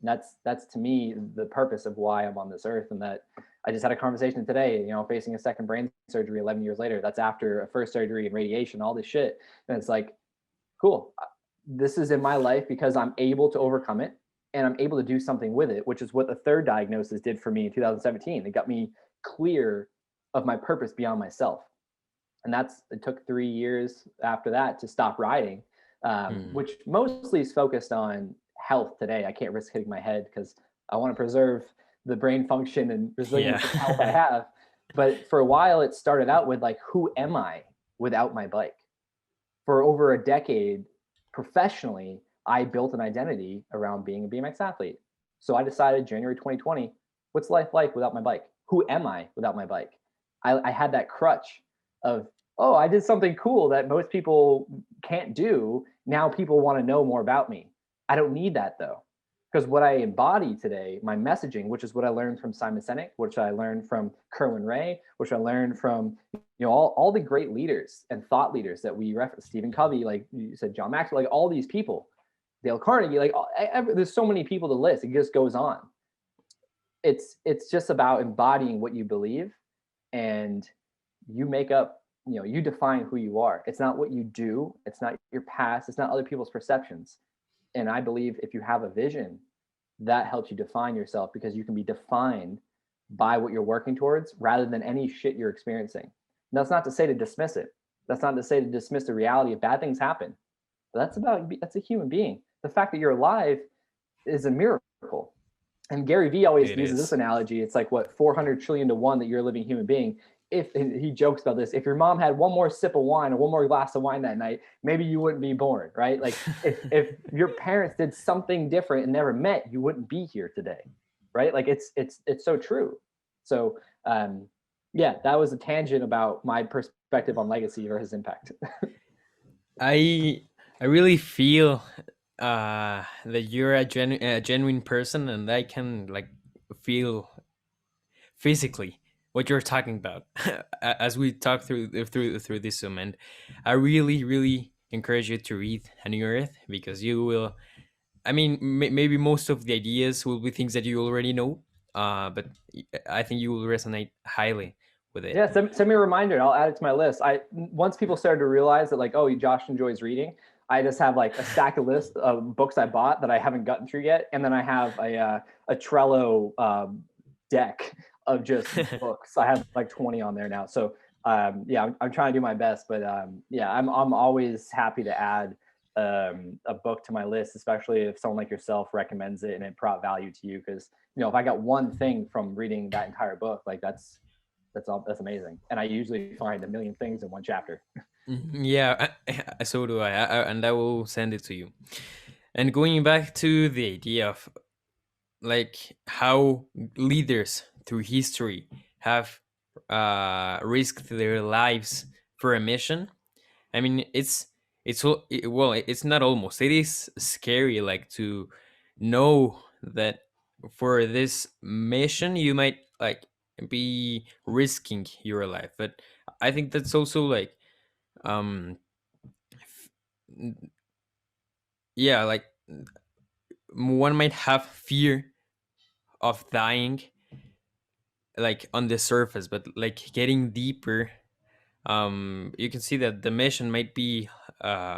And that's to me the purpose of why I'm on this earth. And that I just had a conversation today, facing a second brain surgery 11 years later. That's after a first surgery and radiation, all this shit. And it's like, cool, this is in my life because I'm able to overcome it and I'm able to do something with it, which is what the third diagnosis did for me in 2017. It got me clear of my purpose beyond myself. And it took 3 years after that to stop riding, which mostly is focused on health today. I can't risk hitting my head because I want to preserve the brain function and resilience and health I have. But for a while, it started out with like, who am I without my bike? For over a decade, professionally, I built an identity around being a BMX athlete. So I decided January 2020, what's life like without my bike? Who am I without my bike? I had that crutch of, oh, I did something cool that most people can't do. Now people want to know more about me. I don't need that though. Because what I embody today, my messaging, which is what I learned from Simon Sinek, which I learned from Kerwin Ray, which I learned from all the great leaders and thought leaders that we reference, Stephen Covey, like you said, John Maxwell, like all these people, Dale Carnegie, like there's so many people to list. It just goes on. It's just about embodying what you believe, and you make up, you define who you are. It's not what you do. It's not your past. It's not other people's perceptions. And I believe if you have a vision, that helps you define yourself, because you can be defined by what you're working towards rather than any shit you're experiencing. And that's not to say to dismiss it. That's not to say to dismiss the reality of bad things happen. But that's a human being. The fact that you're alive is a miracle. And Gary Vee always uses this analogy. It's like, what, 400 trillion to 1 that you're a living human being. And he jokes about this, if your mom had one more sip of wine or one more glass of wine that night, maybe you wouldn't be born, right? Like if your parents did something different and never met, you wouldn't be here today, right? Like it's so true. So yeah, that was a tangent about my perspective on legacy versus impact. I really feel that you're a genuine person, and I can like feel physically what you're talking about as we talk through this Zoom. And I really encourage you to read A New Earth, because you will, I mean, maybe most of the ideas will be things that you already know, but I think you will resonate highly with it. Yeah, send me a reminder and I'll add it to my list. Once people started to realize that, like, oh, Josh enjoys reading, I just have like a stack of list of books I bought that I haven't gotten through yet. And then I have a Trello deck of just books. I have like 20 on there now. So yeah, I'm trying to do my best, but yeah, I'm always happy to add a book to my list, especially if someone like yourself recommends it and it brought value to you. Because if I got one thing from reading that entire book, like that's amazing. And I usually find a million things in one chapter. Yeah, so do and I will send it to you. And going back to the idea of like how leaders through history have risked their lives for a mission. I mean, well, it's not almost. It is scary, like to know that for this mission you might like be risking your life. But I think that's also like, um, f- n- yeah, like one might have fear of dying, like on the surface, but like getting deeper, you can see that the mission might be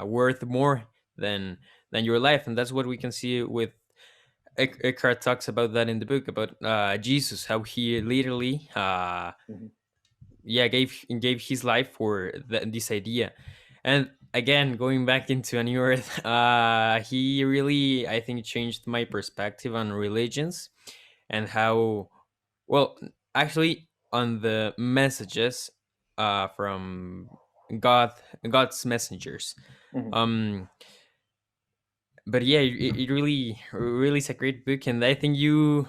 worth more than your life. And that's what we can see with Eckhart talks about that in the book about Jesus, how he literally Mhm. yeah, gave his life for this idea. And again, going back into a new earth, he really, I think, changed my perspective on religions and how, well, actually, on the messages from God, God's messengers. Mhm. Um, but yeah, it really is a great book, and I think you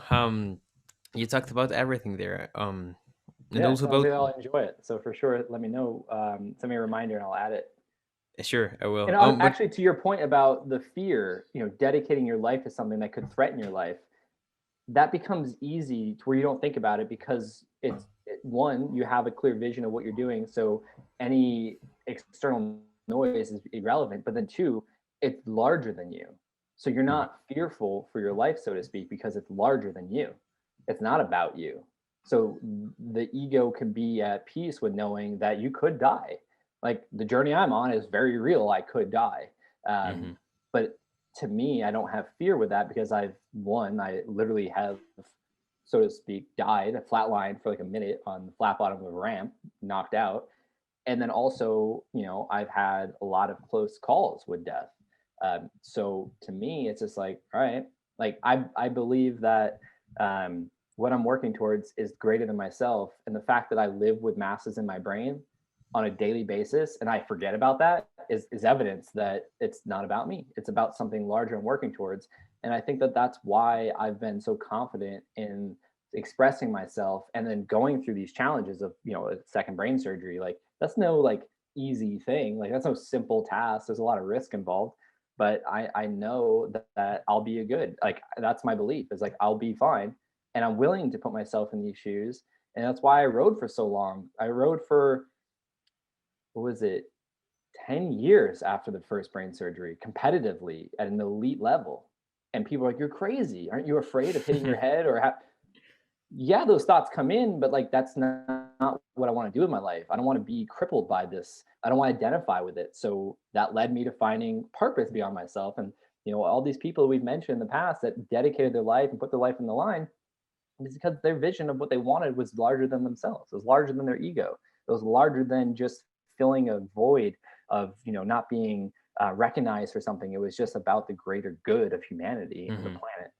talked about everything there. And Yeah, also sounds about, like I'll enjoy it. So for sure, let me know. Send me a reminder and I'll add it. sure, I will. And But actually, to your point about the fear, dedicating your life to something that could threaten your life, that becomes easy to where you don't think about it because one, you have a clear vision of what you're doing. So any external noise is irrelevant. But then two, it's larger than you. So you're Mhm, not fearful for your life, so to speak, because it's larger than you. It's not about you. So the ego can be at peace with knowing that you could die. Like the journey I'm on is very real. I could die. mhm, But to me, I don't have fear with that because I literally have, so to speak, died, flatlined for like a minute on the flat bottom of a ramp, knocked out. And then also, I've had a lot of close calls with death. So to me, it's just like, all right, like I believe that what I'm working towards is greater than myself. And the fact that I live with masses in my brain on a daily basis and I forget about that is evidence that it's not about me. It's about something larger I'm working towards. And I think that that's why I've been so confident in expressing myself and then going through these challenges of, a second brain surgery. Like that's no like easy thing. Like that's no simple task. There's a lot of risk involved, but I know that I'll be a good, like that's my belief is like I'll be fine. And I'm willing to put myself in these shoes. And that's why I rode for so long. I rode for, what was it, 10 years after the first brain surgery competitively at an elite level. And people are like, you're crazy. Aren't you afraid of hitting your head or yeah, those thoughts come in, but like that's not what I want to do in my life. I don't want to be crippled by this. I don't want to identify with it. So that led me to finding purpose beyond myself. And all these people we've mentioned in the past that dedicated their life and put their life in the line is because their vision of what they wanted was larger than themselves. It was larger than their ego. It was larger than just filling a void of not being recognized for something. It was just about the greater good of humanity and the mhm. planet.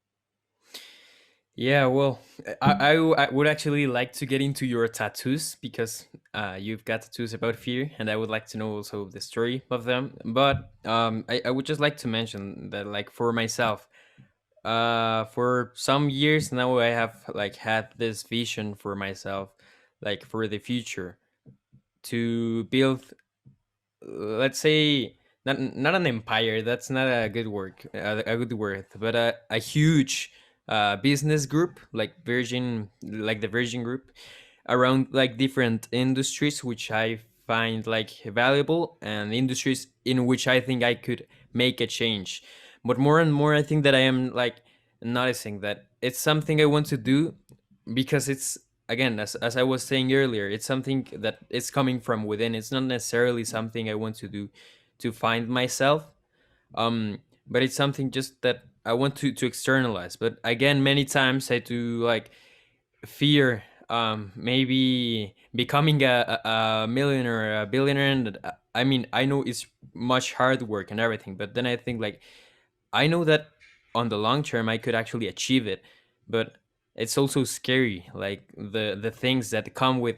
Yeah, well, I would actually like to get into your tattoos because you've got tattoos about fear, and I would like to know also the story of them. But I would just like to mention that, like, for myself, for some years now, I have like had this vision for myself, like for the future, to build, let's say, not an empire. That's not a good word, a good word, but a huge business group like Virgin, like the Virgin Group, around like different industries which I find like valuable, and industries in which I think I could make a change. But more and more, I think that I am like noticing that it's something I want to do because it's, again, as I was saying earlier, it's something that is coming from within. It's not necessarily something I want to do to find myself, um but it's something just that I want to externalize. But again, many times I do like fear maybe becoming a millionaire, a billionaire, and I mean, I know it's much hard work and everything, but then I think like I know that on the long term I could actually achieve it, but it's also scary, like the things that come with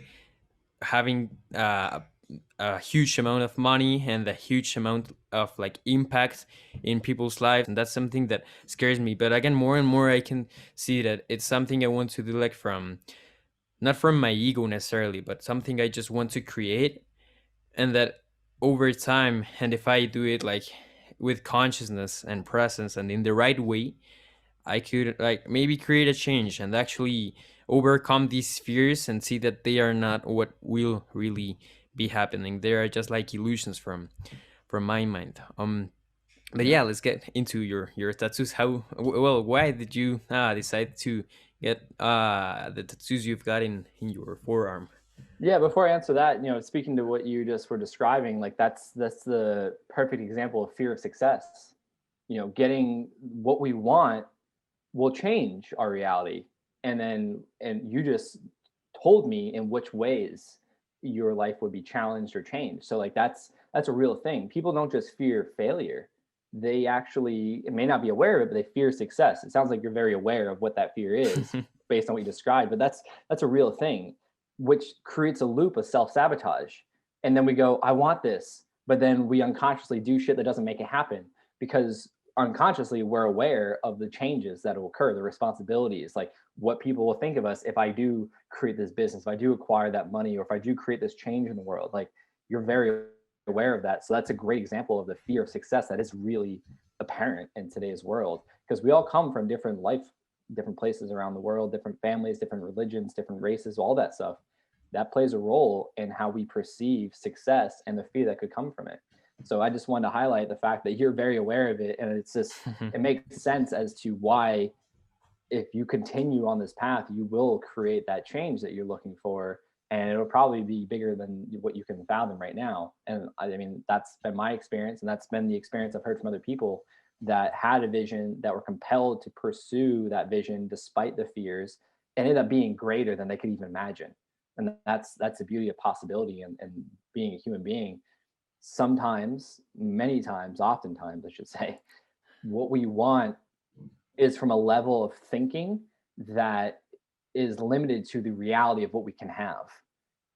having a huge amount of money and a huge amount of like impact in people's lives, and that's something that scares me. But again, more and more I can see that it's something I want to do, like from not from my ego necessarily, but something I just want to create, and that over time, and if I do it like with consciousness and presence and in the right way, I could like maybe create a change and actually overcome these fears and see that they are not what will really be happening. They are just like illusions from my mind. But Yeah. yeah, let's get into your tattoos. How well? Why did you decide to get the tattoos you've got in your forearm? Yeah, before I answer that, speaking to what you just were describing, like that's the perfect example of fear of success. Getting what we want will change our reality. And you just told me in which ways your life would be challenged or changed. So like that's a real thing. People don't just fear failure. They actually may not be aware of it, but they fear success. It sounds like you're very aware of what that fear is based on what you described, but that's a real thing, which creates a loop of self-sabotage. And then we go, I want this, but then we unconsciously do shit that doesn't make it happen because unconsciously we're aware of the changes that will occur, the responsibilities, like what people will think of us if I do create this business, if I do acquire that money, or if I do create this change in the world. Like you're very aware of that. So that's a great example of the fear of success that is really apparent in today's world, because we all come from different places around the world, different families, different religions, different races, all that stuff. That plays a role in how we perceive success and the fear that could come from it. So I just wanted to highlight the fact that you're very aware of it, and it makes sense as to why, if you continue on this path, you will create that change that you're looking for, and it'll probably be bigger than what you can fathom right now. And I mean, that's been my experience, and that's been the experience I've heard from other people that had a vision, that were compelled to pursue that vision despite the fears, and ended up being greater than they could even imagine. And that's the beauty of possibility and being a human being. Sometimes, many times, oftentimes I should say, what we want is from a level of thinking that is limited to the reality of what we can have.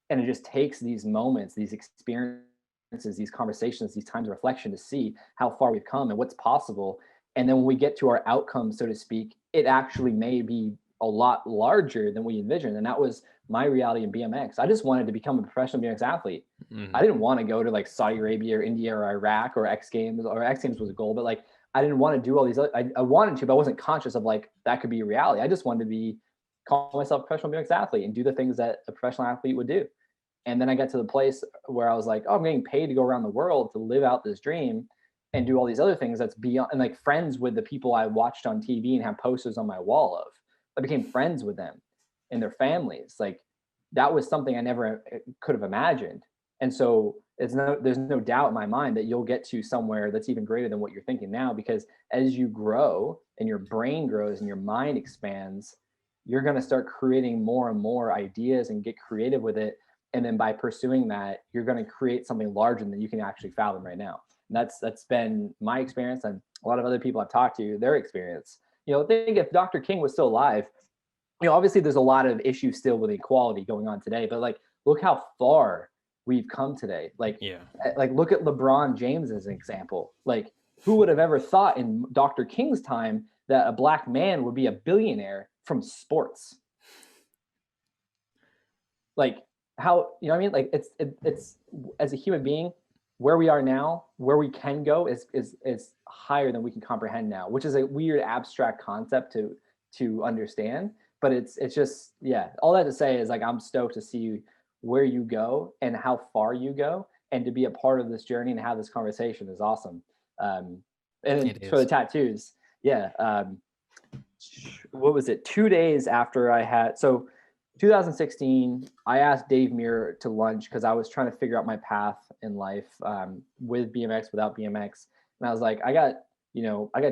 And it just takes these moments, these experiences, these conversations, these times of reflection to see how far we've come and what's possible. And then when we get to our outcome, so to speak, it actually may be a lot larger than we envisioned. And that was my reality in BMX. I just wanted to become a professional BMX athlete. I didn't want to go to like Saudi Arabia or India or Iraq or X Games, or X Games was a goal, but like I didn't want to do all these other, I wanted to, but I wasn't conscious of like that could be a reality. I just wanted to call myself a professional BMX athlete and do the things that a professional athlete would do. And then I got to the place where I was like, oh, I'm getting paid to go around the world to live out this dream and do all these other things that's beyond, and like friends with the people I watched on TV and have posters on my wall of. I became friends with them and their families. Like that was something I never could have imagined. And so there's no doubt in my mind that you'll get to somewhere that's even greater than what you're thinking now, because as you grow and your brain grows and your mind expands, you're going to start creating more and more ideas and get creative with it. And then by pursuing that, you're going to create something larger than you can actually fathom right now. And that's been my experience, and a lot of other people I've talked to, their experience. Think if Dr. King was still alive, obviously there's a lot of issues still with equality going on today, but like, look how far we've come today. Like, Yeah. like look at LeBron James as an example. Like, who would have ever thought in Dr. King's time that a black man would be a billionaire from sports? Like, how, what I mean? Like, it's as a human being, where we are now, where we can go is higher than we can comprehend now, which is a weird abstract concept to understand. But it's just, yeah, all that to say is like, I'm stoked to see where you go and how far you go, and to be a part of this journey and have this conversation is awesome. And then It for the is. tattoos, yeah. What was it? 2 days after I had, so 2016, I asked Dave Muir to lunch because I was trying to figure out my path in life, with BMX, without BMX. And I was like, I got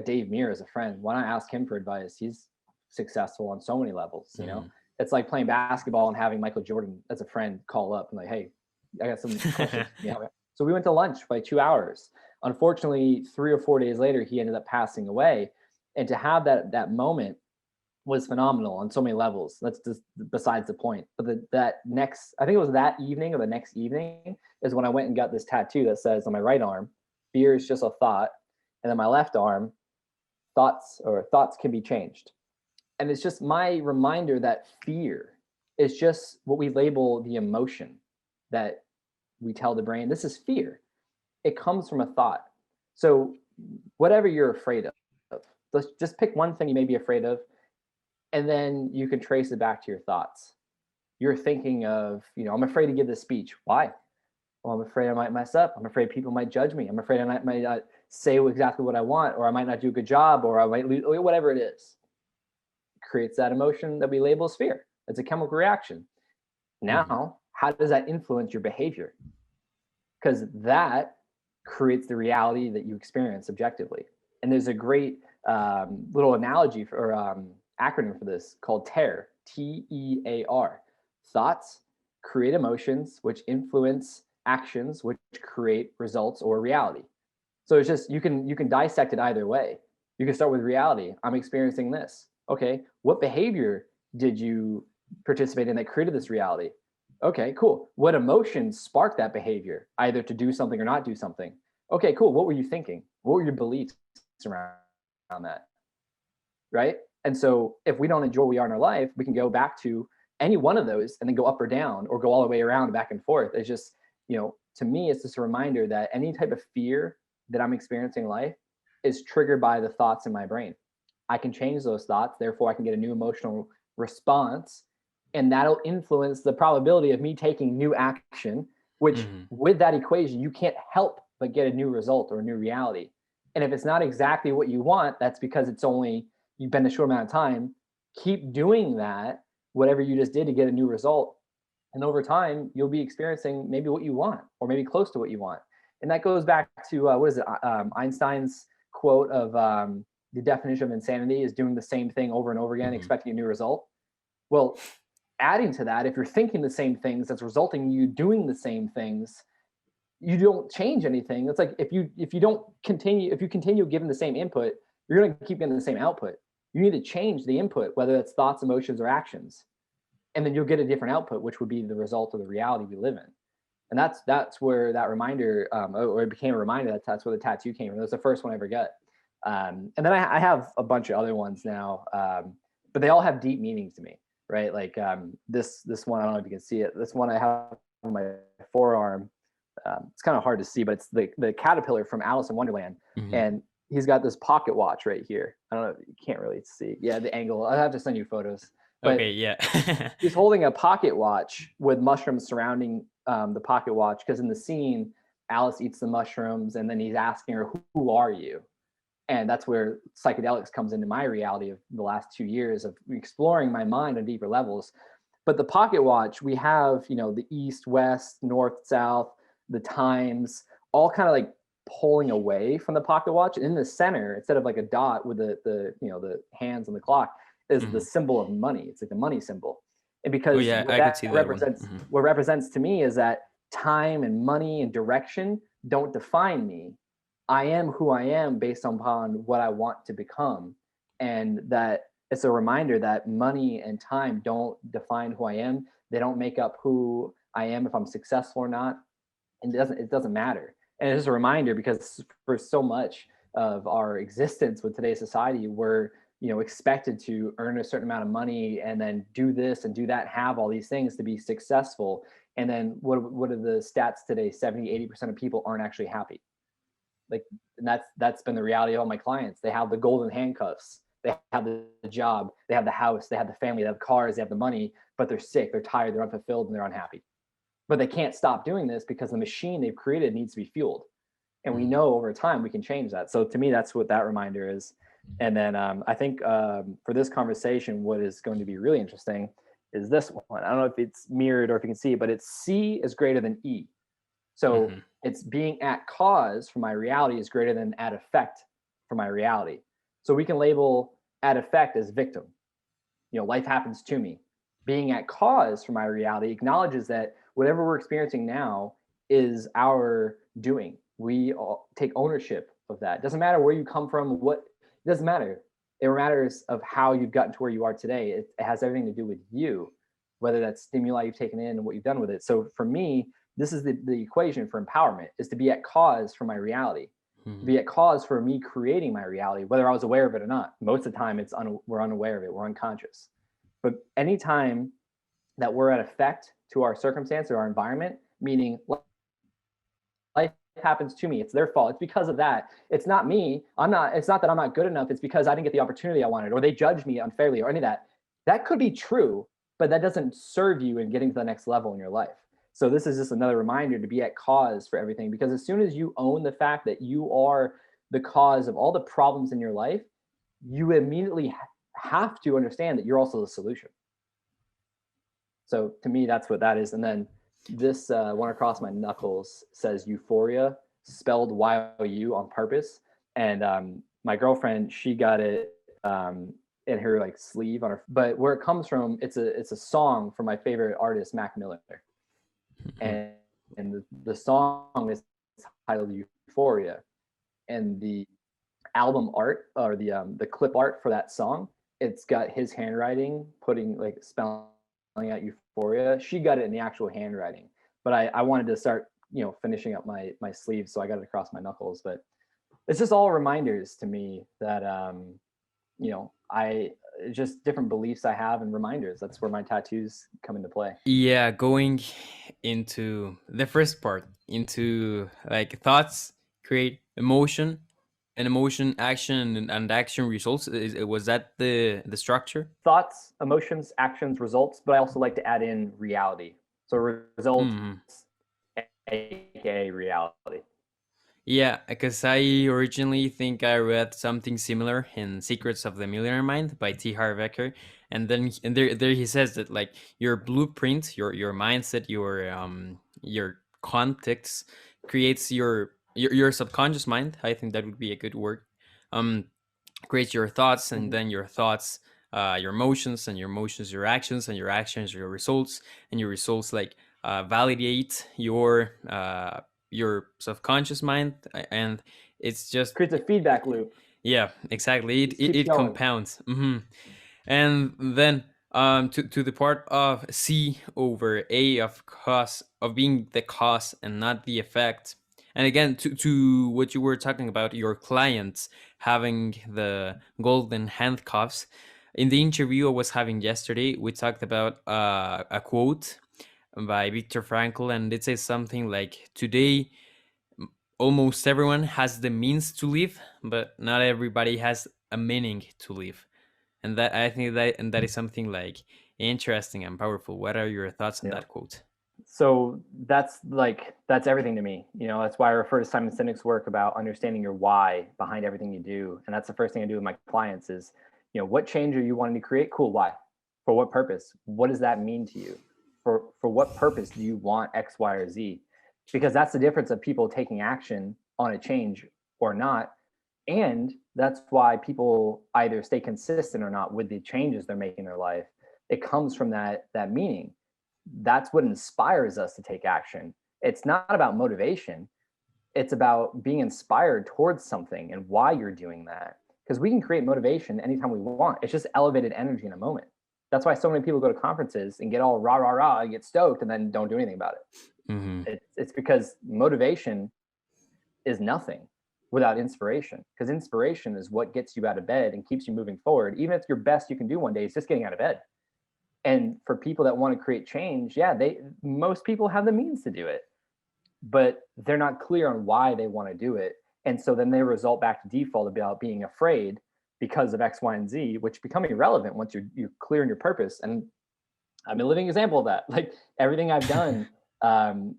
Dave Muir as a friend. Why not ask him for advice? He's successful on so many levels. It's like playing basketball and having Michael Jordan as a friend call up and like, hey, I got some questions. So So we went to lunch for like 2 hours. Unfortunately, 3 or 4 days later, he ended up passing away. And to have that moment was phenomenal on so many levels. That's just besides the point. But that next, I think it was that evening or the next evening, is when I went and got this tattoo that says on my right arm, fear is just a thought. And then my left arm, thoughts can be changed. And it's just my reminder that fear is just what we label the emotion that we tell the brain, this is fear. It comes from a thought. So whatever you're afraid of, let's just pick one thing you may be afraid of, and then you can trace it back to your thoughts. You're thinking of, I'm afraid to give this speech. Why? Well, I'm afraid I might mess up. I'm afraid people might judge me. I'm afraid I might not say exactly what I want, or I might not do a good job, or I might lose, whatever it is. It creates that emotion that we label as fear. It's a chemical reaction. Now, how does that influence your behavior? Because that creates the reality that you experience objectively. And there's a great little analogy or acronym for this called TEAR, TEAR. Thoughts create emotions, which influence actions, which create results or reality. So it's just, you can dissect it either way. You can start with reality. I'm experiencing this. Okay, what behavior did you participate in that created this reality? Okay, cool. What emotions sparked that behavior, either to do something or not do something? Okay, cool. What were you thinking? What were your beliefs around that? Right? And so if we don't enjoy where we are in our life, we can go back to any one of those and then go up or down or go all the way around and back and forth. It's just, to me, it's just a reminder that any type of fear that I'm experiencing in life is triggered by the thoughts in my brain. I can change those thoughts. Therefore, I can get a new emotional response, and that'll influence the probability of me taking new action, which with that equation, you can't help but get a new result or a new reality. And if it's not exactly what you want, that's because you've been a short amount of time. Keep doing that, whatever you just did to get a new result. And over time, you'll be experiencing maybe what you want, or maybe close to what you want. And that goes back to, Einstein's quote of the definition of insanity is doing the same thing over and over again, expecting a new result. Well, adding to that, if you're thinking the same things, that's resulting in you doing the same things, you don't change anything. It's like if you continue giving the same input, you're going to keep getting the same output. You need to change the input, whether it's thoughts, emotions, or actions, and then you'll get a different output, which would be the result of the reality we live in. And that's where that reminder, or it became a reminder. That's where the tattoo came from. It was the first one I ever got. And then I have a bunch of other ones now, but they all have deep meanings to me, right? Like this one, I don't know if you can see it. This one I have on my forearm. It's kind of hard to see, but it's the caterpillar from Alice in Wonderland. And he's got this pocket watch right here. I don't know, you can't really see. Yeah, the angle. I'll have to send you photos. But okay, yeah. he's holding a pocket watch with mushrooms surrounding the pocket watch, because in the scene, Alice eats the mushrooms and then he's asking her, who are you? And that's where psychedelics comes into my reality of the last 2 years of exploring my mind on deeper levels. But the pocket watch, we have, the east, west, north, south, the times, all kind of like pulling away from the pocket watch. And in the center, instead of like a dot with the hands on the clock, is the symbol of money. It's like the money symbol. And because I could see that represents, what represents to me is that time and money and direction don't define me. I am who I am based upon what I want to become. And that it's a reminder that money and time don't define who I am. They don't make up who I am if I'm successful or not. And it doesn't matter. And it's just a reminder, because for so much of our existence with today's society, we're expected to earn a certain amount of money and then do this and do that, have all these things to be successful. And then what are the stats today? 70-80% of people aren't actually happy. Like, and that's been the reality of all my clients. They have the golden handcuffs, they have the job, they have the house, they have the family, they have cars, they have the money, but they're sick, they're tired, they're unfulfilled, and they're unhappy. But they can't stop doing this because the machine they've created needs to be fueled. And we know over time we can change that. So to me, that's what that reminder is. And then I think for this conversation, what is going to be really interesting is this one. I don't know if it's mirrored or if you can see it, but it's C is greater than E. So it's being at cause for my reality is greater than at effect for my reality. So we can label at effect as victim. Life happens to me. Being at cause for my reality acknowledges that whatever we're experiencing now is our doing. We all take ownership of that. It doesn't matter where you come from, it doesn't matter. It matters of how you've gotten to where you are today. It has everything to do with you, whether that's stimuli you've taken in and what you've done with it. So for me, this is the equation for empowerment, is to be at cause for my reality, to be at cause for me creating my reality, whether I was aware of it or not. Most of the time we're unaware of it, we're unconscious. But anytime that we're at effect to our circumstance or our environment, meaning life happens to me, it's their fault, it's because of that, it's not me, it's not that I'm not good enough, it's because I didn't get the opportunity I wanted, or they judged me unfairly, or any of that could be true, but that doesn't serve you in getting to the next level in your life. So this is just another reminder to be at cause for everything, because as soon as you own the fact that you are the cause of all the problems in your life, you immediately have to understand that you're also the solution. So to me, that's what that is. And then this one across my knuckles says YOUFORIA, spelled Y-O-U on purpose. And my girlfriend, she got it in her like sleeve on her. But where it comes from, it's a song from my favorite artist, Mac Miller, and the song is titled YOUFORIA, and the album art, or the clip art for that song, it's got his handwriting putting like spelling out YOUFORIA. She got it in the actual handwriting, but I wanted to start finishing up my sleeve, so I got it across my knuckles. But it's just all reminders to me that I just different beliefs I have and reminders. That's where my tattoos come into play. Yeah, going into the first part, into like thoughts create emotion, and emotion action, and action results. Was that the structure? Thoughts, emotions, actions, results, but I also like to add in reality. So results, aka reality. Yeah, because I originally think I read something similar in Secrets of the Millionaire Mind by T. Harv Eker, and then there he says that like your blueprint, your mindset, your context creates your subconscious mind. I think that would be a good word. Um, Creates your thoughts, and then your thoughts, your emotions, and your emotions, your actions, and your actions, your results, and your results like validate your subconscious mind, and it's just Creates a feedback loop. yeah, exactly. Just keeps It going. compounds. And then to the part of C over A of cause, of being the cause and not the effect. And again, to what you were talking about, your clients having the golden handcuffs. In the interview I was having yesterday, we talked about a quote by Viktor Frankl, and it says something like, "Today, almost everyone has the means to live, but not everybody has a meaning to live." And that, I think that is something like interesting and powerful. What are your thoughts on Yeah. that quote? So that's everything to me. That's why I refer to Simon Sinek's work about understanding your why behind everything you do. And that's the first thing I do with my clients is, what change are you wanting to create? Cool. Why? For what purpose? What does that mean to you? For what purpose do you want X, Y, or Z? Because that's the difference of people taking action on a change or not. And that's why people either stay consistent or not with the changes they're making in their life. It comes from that meaning. That's what inspires us to take action. It's not about motivation. It's about being inspired towards something and why you're doing that. Because we can create motivation anytime we want. It's just elevated energy in a moment. That's why so many people go to conferences and get all rah, rah, rah, and get stoked and then don't do anything about it. It's because motivation is nothing without inspiration. Because inspiration is what gets you out of bed and keeps you moving forward. Even if your best you can do one day is just getting out of bed. And for people that want to create change, yeah, most people have the means to do it, but they're not clear on why they want to do it. And so then they result back to default about being afraid because of X, Y, and Z, which become irrelevant once you're clear in your purpose. And I'm a living example of that. Like everything I've done,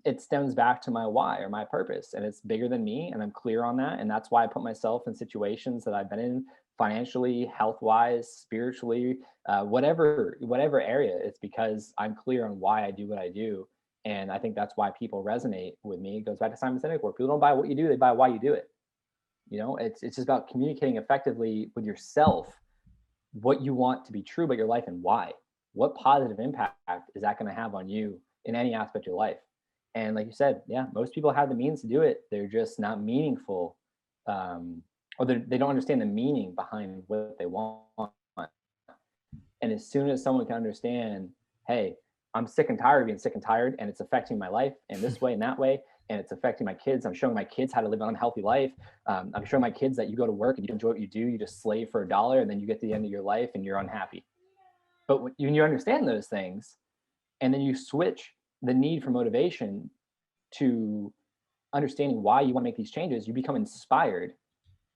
it stems back to my why or my purpose, and it's bigger than me, and I'm clear on that. And that's why I put myself in situations that I've been in, financially, health wise, spiritually, whatever area. It's because I'm clear on why I do what I do. And I think that's why people resonate with me. It goes back to Simon Sinek, where people don't buy what you do, they buy why you do it. It's just about communicating effectively with yourself what you want to be true about your life and why. What positive impact is that going to have on you in any aspect of your life? And like you said, yeah, most people have the means to do it. They're just not meaningful, or they don't understand the meaning behind what they want. And as soon as someone can understand, hey, I'm sick and tired of being sick and tired, and it's affecting my life in this way and that way, and it's affecting my kids. I'm showing my kids how to live an unhealthy life. I'm showing my kids that you go to work and you enjoy what you do. You just slave for $1, and then you get to the end of your life and you're unhappy. But when you understand those things, and then you switch the need for motivation to understanding why you want to make these changes, you become inspired.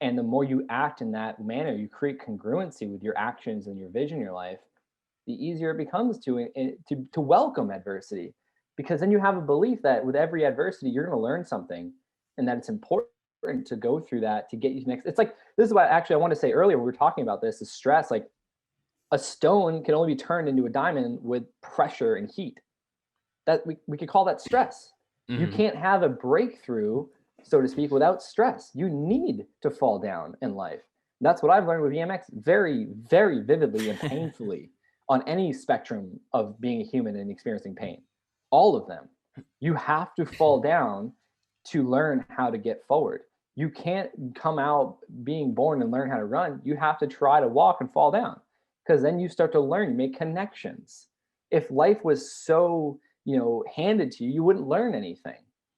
And the more you act in that manner, you create congruency with your actions and your vision in your life, the easier it becomes to welcome adversity. Because then you have a belief that with every adversity, you're going to learn something, and that it's important to go through that to get you next. It's like, this is what actually I wanted to say earlier when we were talking about this, is stress. Like, a stone can only be turned into a diamond with pressure and heat. That we could call that stress. You can't have a breakthrough, so to speak, without stress. You need to fall down in life. That's what I've learned with BMX very, very vividly and painfully on any spectrum of being a human and experiencing pain. All of them. You have to fall down to learn how to get forward. You can't come out being born and learn how to run. You have to try to walk and fall down, because then you start to learn, you make connections. If life was so, handed to you, you wouldn't learn anything.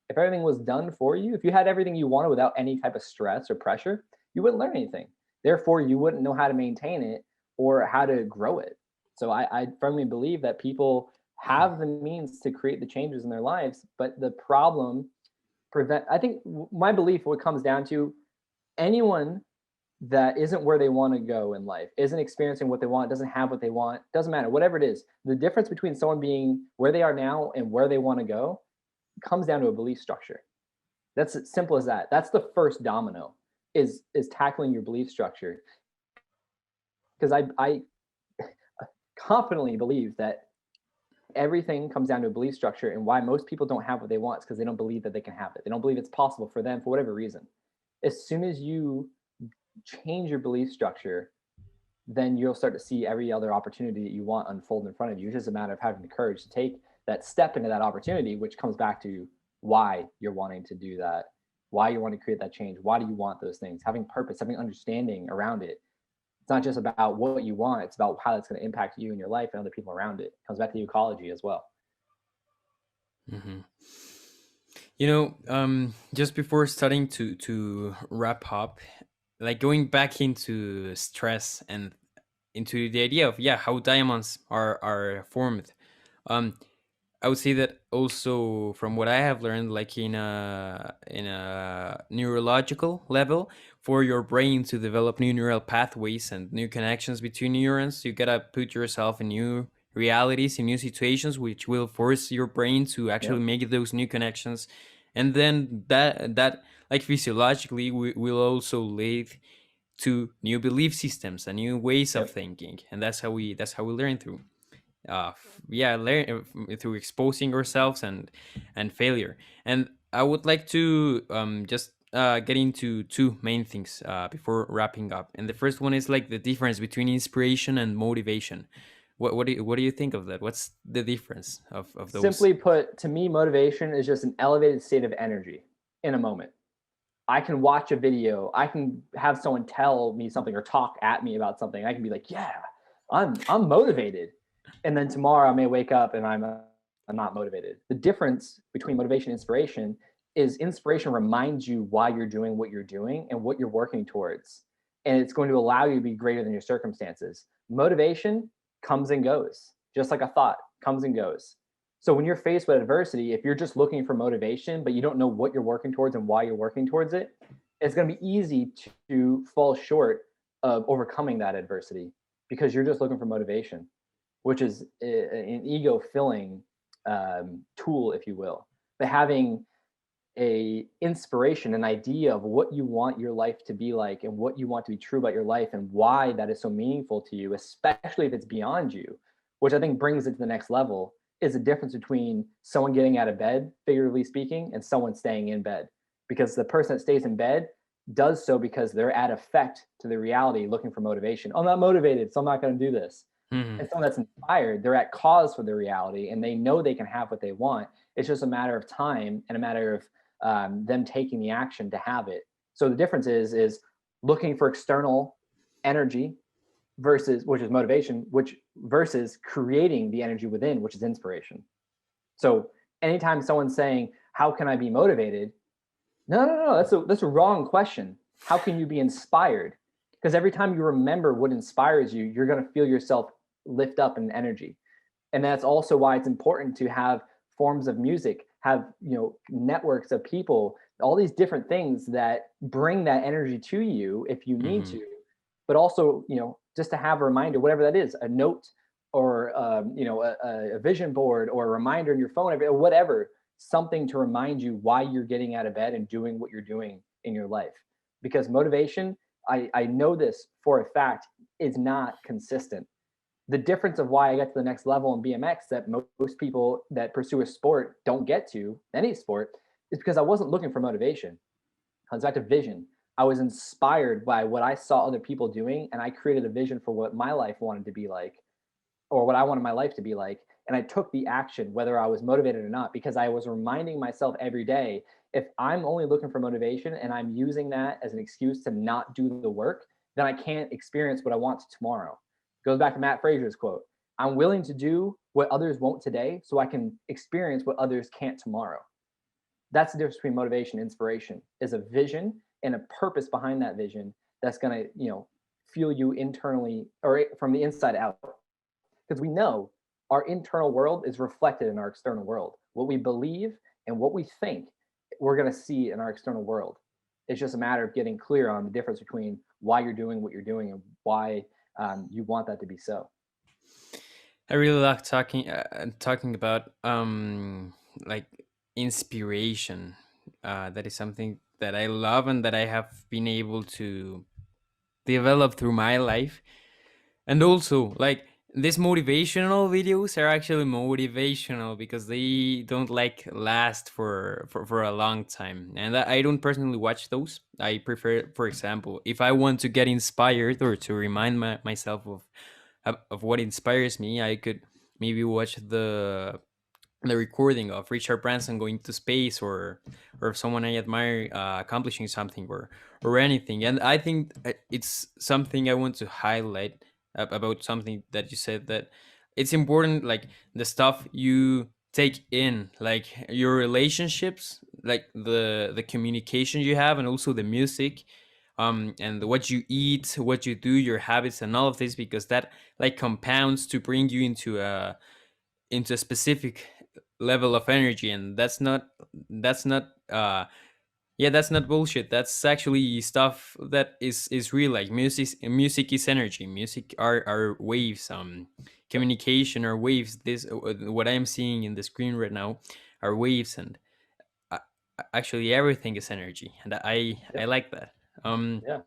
If everything was done for you, if you had everything you wanted without any type of stress or pressure, you wouldn't learn anything. Therefore, you wouldn't know how to maintain it or how to grow it. So I firmly believe that people have the means to create the changes in their lives, but the problem I think my belief, what comes down to, anyone that isn't where they want to go in life, isn't experiencing what they want, doesn't have what they want, doesn't matter, whatever it is, the difference between someone being where they are now and where they want to go comes down to a belief structure. That's as simple as that. That's the first domino, is tackling your belief structure. Because I confidently believe that everything comes down to a belief structure, and why most people don't have what they want is because they don't believe that they can have it. They don't believe it's possible for them for whatever reason. As soon as you change your belief structure, then you'll start to see every other opportunity that you want unfold in front of you. It's just a matter of having the courage to take that step into that opportunity, which comes back to why you're wanting to do that, why you want to create that change, why do you want those things, having purpose, having understanding around it. It's not just about what you want, it's about how it's going to impact you and your life and other people around it. It comes back to ecology as well. Just before starting to wrap up, like going back into stress and into the idea of how diamonds are formed. I would say that also, from what I have learned, like in a neurological level, for your brain to develop new neural pathways and new connections between neurons, you gotta put yourself in new realities, in new situations, which will force your brain to actually make those new connections, and then that like physiologically will also lead to new belief systems and new ways of thinking, and that's how we learn through learn through exposing ourselves and failure. And I would like to just get into two main things before wrapping up. And the first one is like the difference between inspiration and motivation. What do you think of that? What's the difference of those? Simply put, to me, motivation is just an elevated state of energy in a moment. I can watch a video, I can have someone tell me something or talk at me about something. I can be like, yeah, I'm motivated. And then tomorrow I may wake up and I'm not motivated. The difference between motivation and inspiration is inspiration reminds you why you're doing what you're doing and what you're working towards. And it's going to allow you to be greater than your circumstances. Motivation comes and goes, just like a thought comes and goes. So when you're faced with adversity, if you're just looking for motivation, but you don't know what you're working towards and why you're working towards it, it's going to be easy to fall short of overcoming that adversity, because you're just looking for motivation, which is an ego-filling tool, if you will. But having a inspiration, an idea of what you want your life to be like and what you want to be true about your life and why that is so meaningful to you, especially if it's beyond you, which I think brings it to the next level, is the difference between someone getting out of bed, figuratively speaking, and someone staying in bed. Because the person that stays in bed does so because they're at effect to the reality, looking for motivation. I'm not motivated, so I'm not going to do this. And someone that's inspired, they're at cause for their reality, and they know they can have what they want, It's just a matter of time and a matter of them taking the action to have it. So the difference is looking for external energy versus, which is motivation, which versus creating the energy within, which is inspiration. So anytime someone's saying, how can I be motivated? No, that's a wrong question. How can you be inspired? Because every time you remember what inspires you, you're going to feel yourself lift up in energy. And that's also why it's important to have forms of music, have, networks of people, all these different things that bring that energy to you if you need Mm-hmm. to, but also, just to have a reminder, whatever that is, a note or, a vision board or a reminder in your phone, or whatever, something to remind you why you're getting out of bed and doing what you're doing in your life. Because motivation, I know this for a fact, is not consistent. The difference of why I got to the next level in BMX that most people that pursue a sport don't get to, any sport, is because I wasn't looking for motivation. Comes back to vision. I was inspired by what I saw other people doing, and I created a vision for what my life wanted to be like, or what I wanted my life to be like. And I took the action, whether I was motivated or not, because I was reminding myself every day, if I'm only looking for motivation and I'm using that as an excuse to not do the work, then I can't experience what I want tomorrow. It goes back to Matt Fraser's quote, I'm willing to do what others won't today so I can experience what others can't tomorrow. That's the difference between motivation and inspiration, is a vision and a purpose behind that vision that's going to, fuel you internally or from the inside out. Because we know our internal world is reflected in our external world. What we believe and what we think, we're going to see in our external world. It's just a matter of getting clear on the difference between why you're doing what you're doing and why you want that to be so. I really like talking about like inspiration. That is something that I love and that I have been able to develop through my life. And also, like, these motivational videos are actually motivational because they don't like last for a long time. And I don't personally watch those. I prefer, for example, if I want to get inspired or to remind myself of what inspires me, I could maybe watch the recording of Richard Branson going to space, or someone I admire accomplishing something, or anything. And I think it's something I want to highlight about something that you said, that it's important, like the stuff you take in, like your relationships, like the communication you have, and also the music, and what you eat, what you do, your habits, and all of this, because that like compounds to bring you into a specific level of energy. And that's not yeah, that's not bullshit. That's actually stuff that is real. Like music is energy. Music are waves. Communication are waves. This what I'm seeing in the screen right now are waves. And uh, actually everything is energy, and I Yeah. like that. Yeah.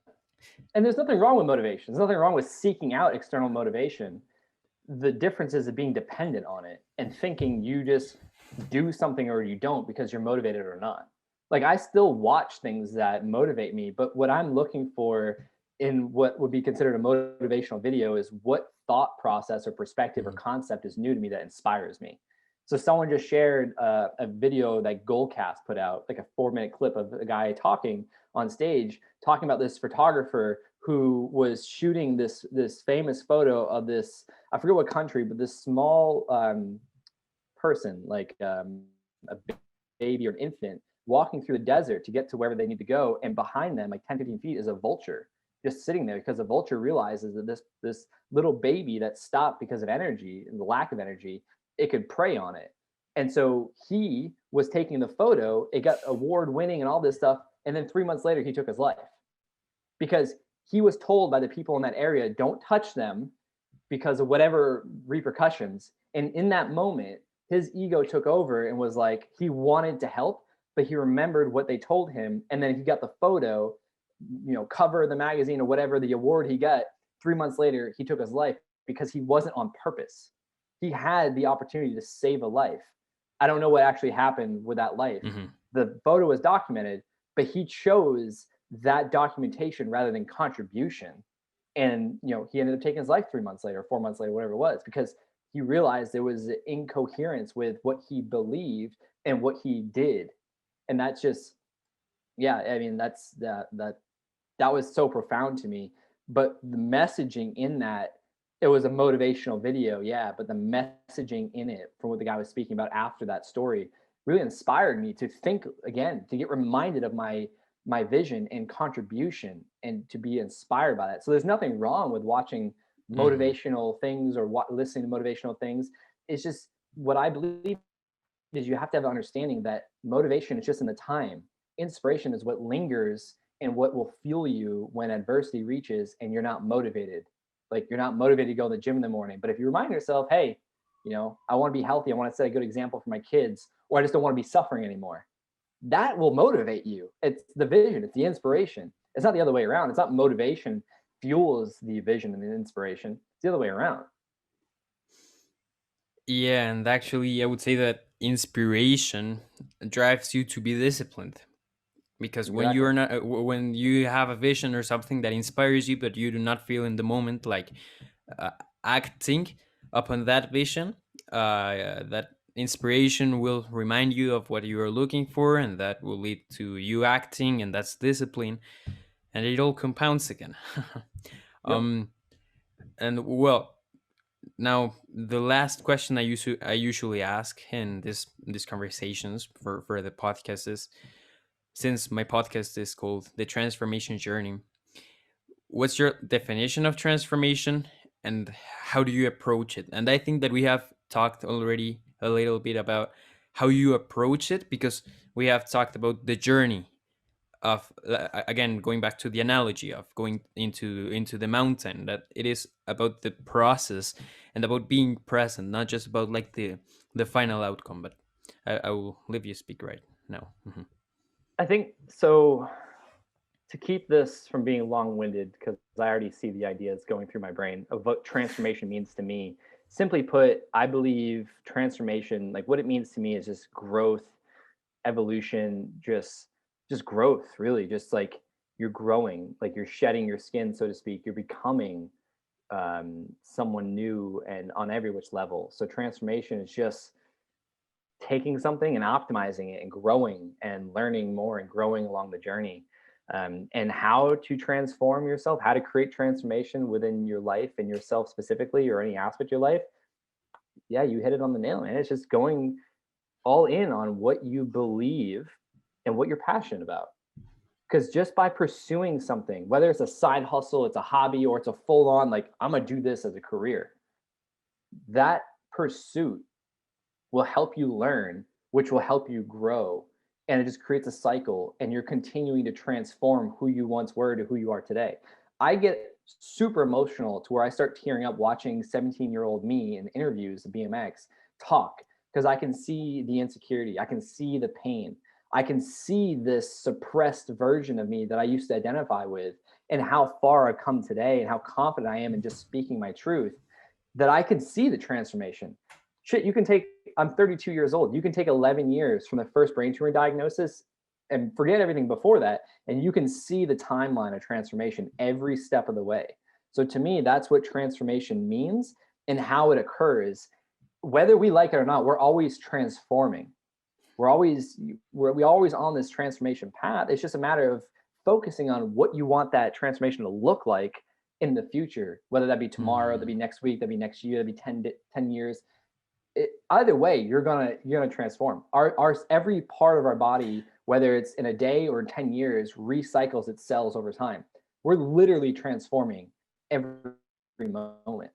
And there's nothing wrong with motivation. There's nothing wrong with seeking out external motivation. The difference is being dependent on it and thinking you just do something or you don't because you're motivated or not. Like I still watch things that motivate me, but what I'm looking for in what would be considered a motivational video is what thought process or perspective or Mhm. concept is new to me that inspires me. So someone just shared a video that Goalcast put out, like a 4-minute clip of a guy talking on stage, talking about this photographer who was shooting this famous photo of this, I forget what country, but this small person, like a baby or an infant, walking through the desert to get to wherever they need to go. And behind them, like 10, 15 feet, is a vulture just sitting there because the vulture realizes that this little baby that stopped because of energy and the lack of energy, it could prey on it. And so he was taking the photo, it got award winning and all this stuff. And then 3 months later, he took his life because he was told by the people in that area, don't touch them because of whatever repercussions. And in that moment, his ego took over and was like, he wanted to help, but he remembered what they told him. And then he got the photo, cover of the magazine or whatever the award he got. 3 months later, he took his life because he wasn't on purpose. He had the opportunity to save a life. I don't know what actually happened with that life. Mhm. The photo was documented, but he chose that documentation rather than contribution. And he ended up taking his life 3 months later, 4 months later, whatever it was, because he realized there was incoherence with what he believed and what he did. And that's just, yeah, I mean, that was so profound to me. But the messaging in that, it was a motivational video, yeah, but the messaging in it from what the guy was speaking about after that story really inspired me to think again, to get reminded of my vision and contribution, and to be inspired by that. So there's nothing wrong with watching Hmm. motivational things or listening to motivational things. It's just, what I believe is you have to have an understanding that motivation is just in the time. Inspiration is what lingers and what will fuel you when adversity reaches and you're not motivated. Like, you're not motivated to go to the gym in the morning. But if you remind yourself, hey, I want to be healthy, I want to set a good example for my kids, or I just don't want to be suffering anymore, that will motivate you. It's the vision, it's the inspiration. It's not the other way around. It's not motivation fuels the vision and the inspiration. It's the other way around. Yeah, and actually, I would say that inspiration drives you to be disciplined, because when you Exactly. are not when you have a vision or something that inspires you, but you do not feel in the moment like uh, acting upon that vision, that inspiration will remind you of what you are looking for, and that will lead to you acting, and that's discipline, and it all compounds again. Yep. um and well, now the last question I usually ask in these conversations for the podcast is, since my podcast is called The Transformation Journey, what's your definition of transformation, and how do you approach it? And I think that we have talked already a little bit about how you approach it, because we have talked about the journey of, again, going back to the analogy of going into the mountain, that it is about the process and about being present, not just about like the final outcome. But I will leave you speak right now. Mhm. I think so. To keep this from being long-winded, because I already see the ideas going through my brain of what transformation means to me. Simply put, I believe transformation, like what it means to me, is just growth, evolution, just growth, really. Just like you're growing, like you're shedding your skin, so to speak. You're becoming someone new, and on every which level. So transformation is just taking something and optimizing it and growing and learning more and growing along the journey, and how to transform yourself, how to create transformation within your life and yourself specifically, or any aspect of your life. Yeah, you hit it on the nail, man. It's just going all in on what you believe and what you're passionate about. Because just by pursuing something, whether it's a side hustle, it's a hobby, or it's a full on, like, I'm going to do this as a career, that pursuit will help you learn, which will help you grow. And it just creates a cycle, and you're continuing to transform who you once were to who you are today. I get super emotional to where I start tearing up watching 17-year-old me in interviews of BMX talk, because I can see the insecurity, I can see the pain, I can see this suppressed version of me that I used to identify with, and how far I've come today, and how confident I am in just speaking my truth, that I could see the transformation. Shit, you can take, I'm 32 years old. You can take 11 years from the first brain tumor diagnosis and forget everything before that, and you can see the timeline of transformation every step of the way. So to me, that's what transformation means and how it occurs. Whether we like it or not, we're always transforming. We always on this transformation path. It's just a matter of focusing on what you want that transformation to look like in the future, whether that be tomorrow, that be Hmm. next week, that be next year, that be 10 years. Either way, you're gonna transform. Our every part of our body, whether it's in a day or in 10 years, recycles its cells over time. We're literally transforming every moment.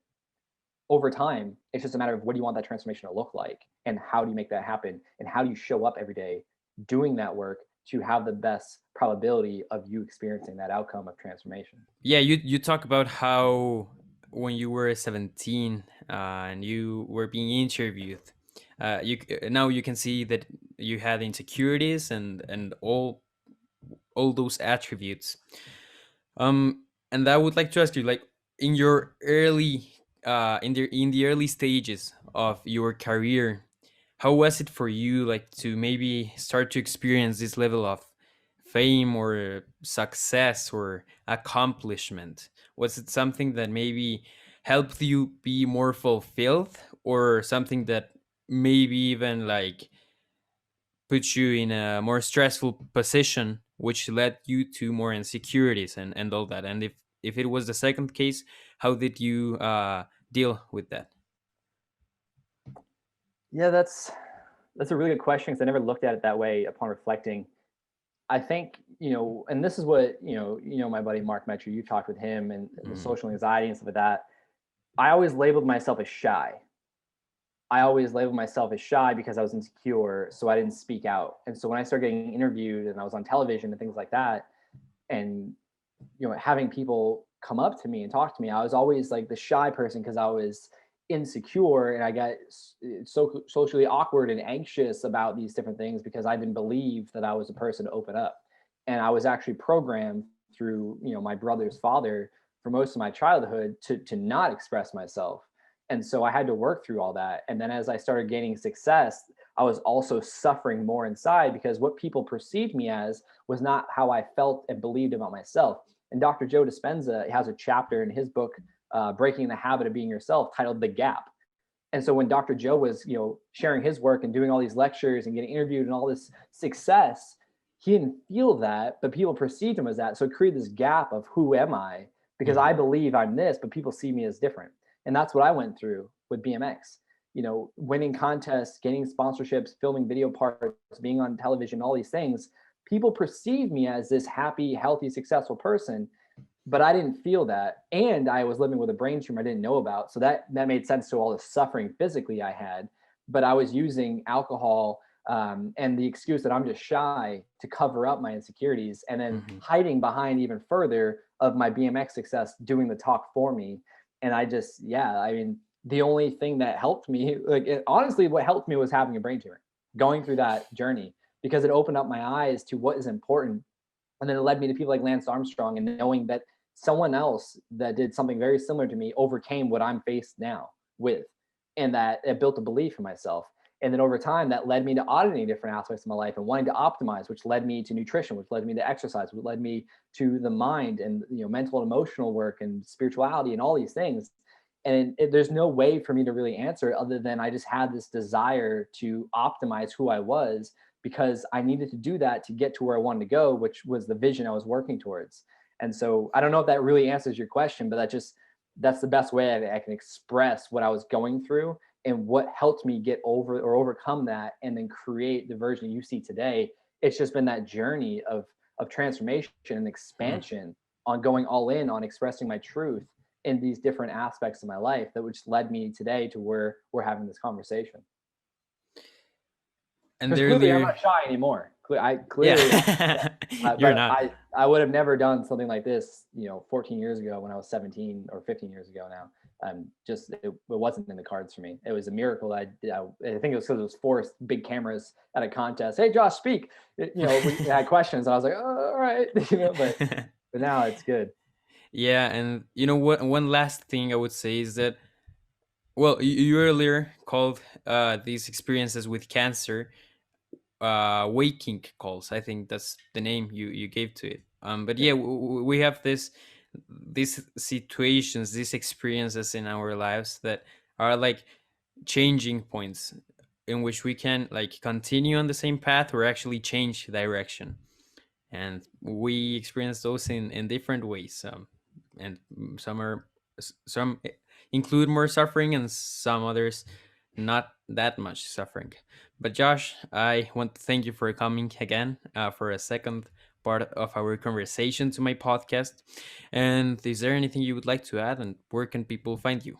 Over time, it's just a matter of what do you want that transformation to look like, and how do you make that happen, and how do you show up every day doing that work to have the best probability of you experiencing that outcome of transformation. Yeah, you talk about how when you were 17, and you were being interviewed, now you can see that you had insecurities and all those attributes. And I would like to ask you, like, in your early in the early stages of your career, how was it for you, like, to maybe start to experience this level of fame or success or accomplishment? Was it something that maybe helped you be more fulfilled, or something that maybe even like put you in a more stressful position, which led you to more insecurities and all that? And if it was the second case, how did you deal with that? Yeah, that's a really good question because I never looked at it that way upon reflecting. I think, and this is what, my buddy Mark Metry, you talked with him and the Mm, social anxiety and stuff like that. I always labeled myself as shy. I always labeled myself as shy because I was insecure, so I didn't speak out. And so when I started getting interviewed and I was on television and things like that, and having people come up to me and talk to me, I was always like the shy person because I was insecure and I got so socially awkward and anxious about these different things because I didn't believe that I was a person to open up. And I was actually programmed through my brother's father for most of my childhood to not express myself. And so I had to work through all that. And then as I started gaining success, I was also suffering more inside because what people perceived me as was not how I felt and believed about myself. And Dr. Joe Dispenza has a chapter in his book, Breaking the Habit of Being Yourself, titled The Gap. And so when Dr. Joe was, sharing his work and doing all these lectures and getting interviewed and all this success, he didn't feel that, but people perceived him as that. So it created this gap of who am I? Because I mhm, believe I'm this, but people see me as different. And that's what I went through with BMX. Winning contests, getting sponsorships, filming video parts, being on television, all these things. People perceive me as this happy, healthy, successful person, but I didn't feel that. And I was living with a brain tumor I didn't know about. So that made sense to all the suffering physically I had. But I was using alcohol and the excuse that I'm just shy to cover up my insecurities and then mhm, hiding behind even further of my BMX success doing the talk for me. And I just, yeah, I mean, the only thing that helped me, honestly, what helped me was having a brain tumor, going through that journey because it opened up my eyes to what is important. And then it led me to people like Lance Armstrong and knowing that someone else that did something very similar to me overcame what I'm faced now with, and that it built a belief in myself. And then over time, that led me to auditing different aspects of my life and wanting to optimize, which led me to nutrition, which led me to exercise, which led me to the mind and mental and emotional work and spirituality and all these things. And there's no way for me to really answer it other than I just had this desire to optimize who I was because I needed to do that to get to where I wanted to go, which was the vision I was working towards. And so I don't know if that really answers your question, but that's the best way I can express what I was going through and what helped me get over or overcome that and then create the version you see today. It's just been that journey of transformation and mm. expansion on going all in on expressing my truth in these different aspects of my life that which led me today to where we're having this conversation. And Because clearly I'm earlier, not shy anymore. I clearly yeah, you're but not. I would have never done something like this, 14 years ago when I was 17 or 15 years ago now. Just it wasn't in the cards for me. It was a miracle. I think it was because it was forced big cameras at a contest. Hey, Josh, speak. We had questions, and I was like, oh, all right, but now it's good. Yeah, and you know what? One last thing I would say is that, well, you earlier called these experiences with cancer waking calls. I think that's the name you gave to it. But Yeah. yeah, we have these situations, these experiences in our lives that are like changing points in which we can like continue on the same path or actually change direction. And we experience those in different ways. And some include more suffering, and some others not that much suffering. But Josh, I want to thank you for coming again for a second part of our conversation to my podcast. And is there anything you would like to add, and where can people find you?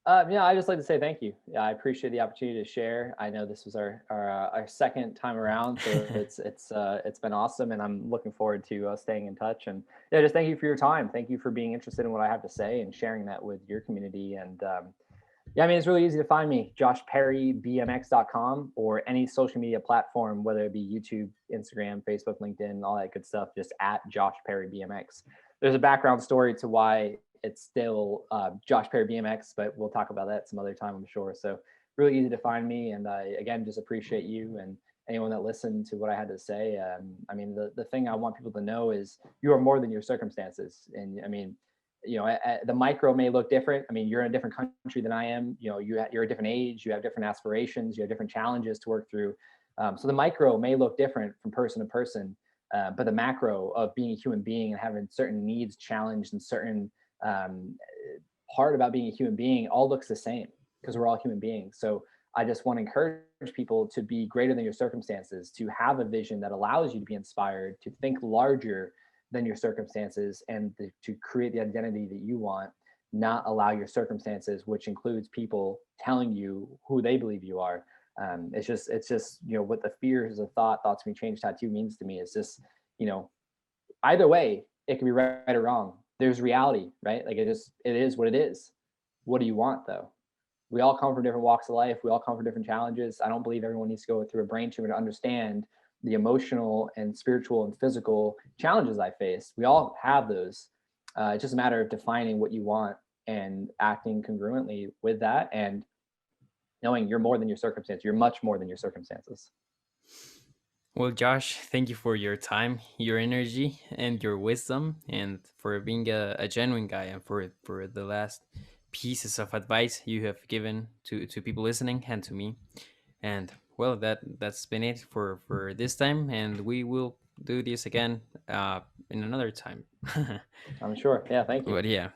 Yeah, I just like to say thank you. Yeah, I appreciate the opportunity to share. I know this was our second time around, so it's been awesome, and I'm looking forward to staying in touch. And yeah, just thank you for your time. Thank you for being interested in what I have to say and sharing that with your community. And yeah, I mean, it's really easy to find me, joshperrybmx.com or any social media platform, whether it be YouTube, Instagram, Facebook, LinkedIn, all that good stuff, just at Josh Perry BMX. There's a background story to why it's still Josh Perry BMX, but we'll talk about that some other time, I'm sure. So really easy to find me. And I, again, just appreciate you and anyone that listened to what I had to say. I mean, the thing I want people to know is you are more than your circumstances. And I mean, the micro may look different. I mean, you're in a different country than I am. You're a different age, you have different aspirations, you have different challenges to work through. So the micro may look different from person to person, but the macro of being a human being and having certain needs challenged and certain um, part about being a human being all looks the same because we're all human beings. So I just want to encourage people to be greater than your circumstances, to have a vision that allows you to be inspired, to think larger than your circumstances, and to create the identity that you want, not allow your circumstances, which includes people telling you who they believe you are. It's just, what the fears of thoughts me change tattoo means to me is just, you know, either way, it can be right or wrong. There's reality, right? Like it is what it is. What do you want though? We all come from different walks of life. We all come from different challenges. I don't believe everyone needs to go through a brain tumor to understand the emotional and spiritual and physical challenges I face. We all have those. It's just a matter of defining what you want and acting congruently with that, and knowing you're more than your circumstance. You're much more than your circumstances. Well, Josh, thank you for your time, your energy, and your wisdom, and for being a genuine guy, and for the last pieces of advice you have given to people listening and to me. And well, that's been it for this time, and we will do this again in another time. I'm sure. Yeah. Thank you. But yeah,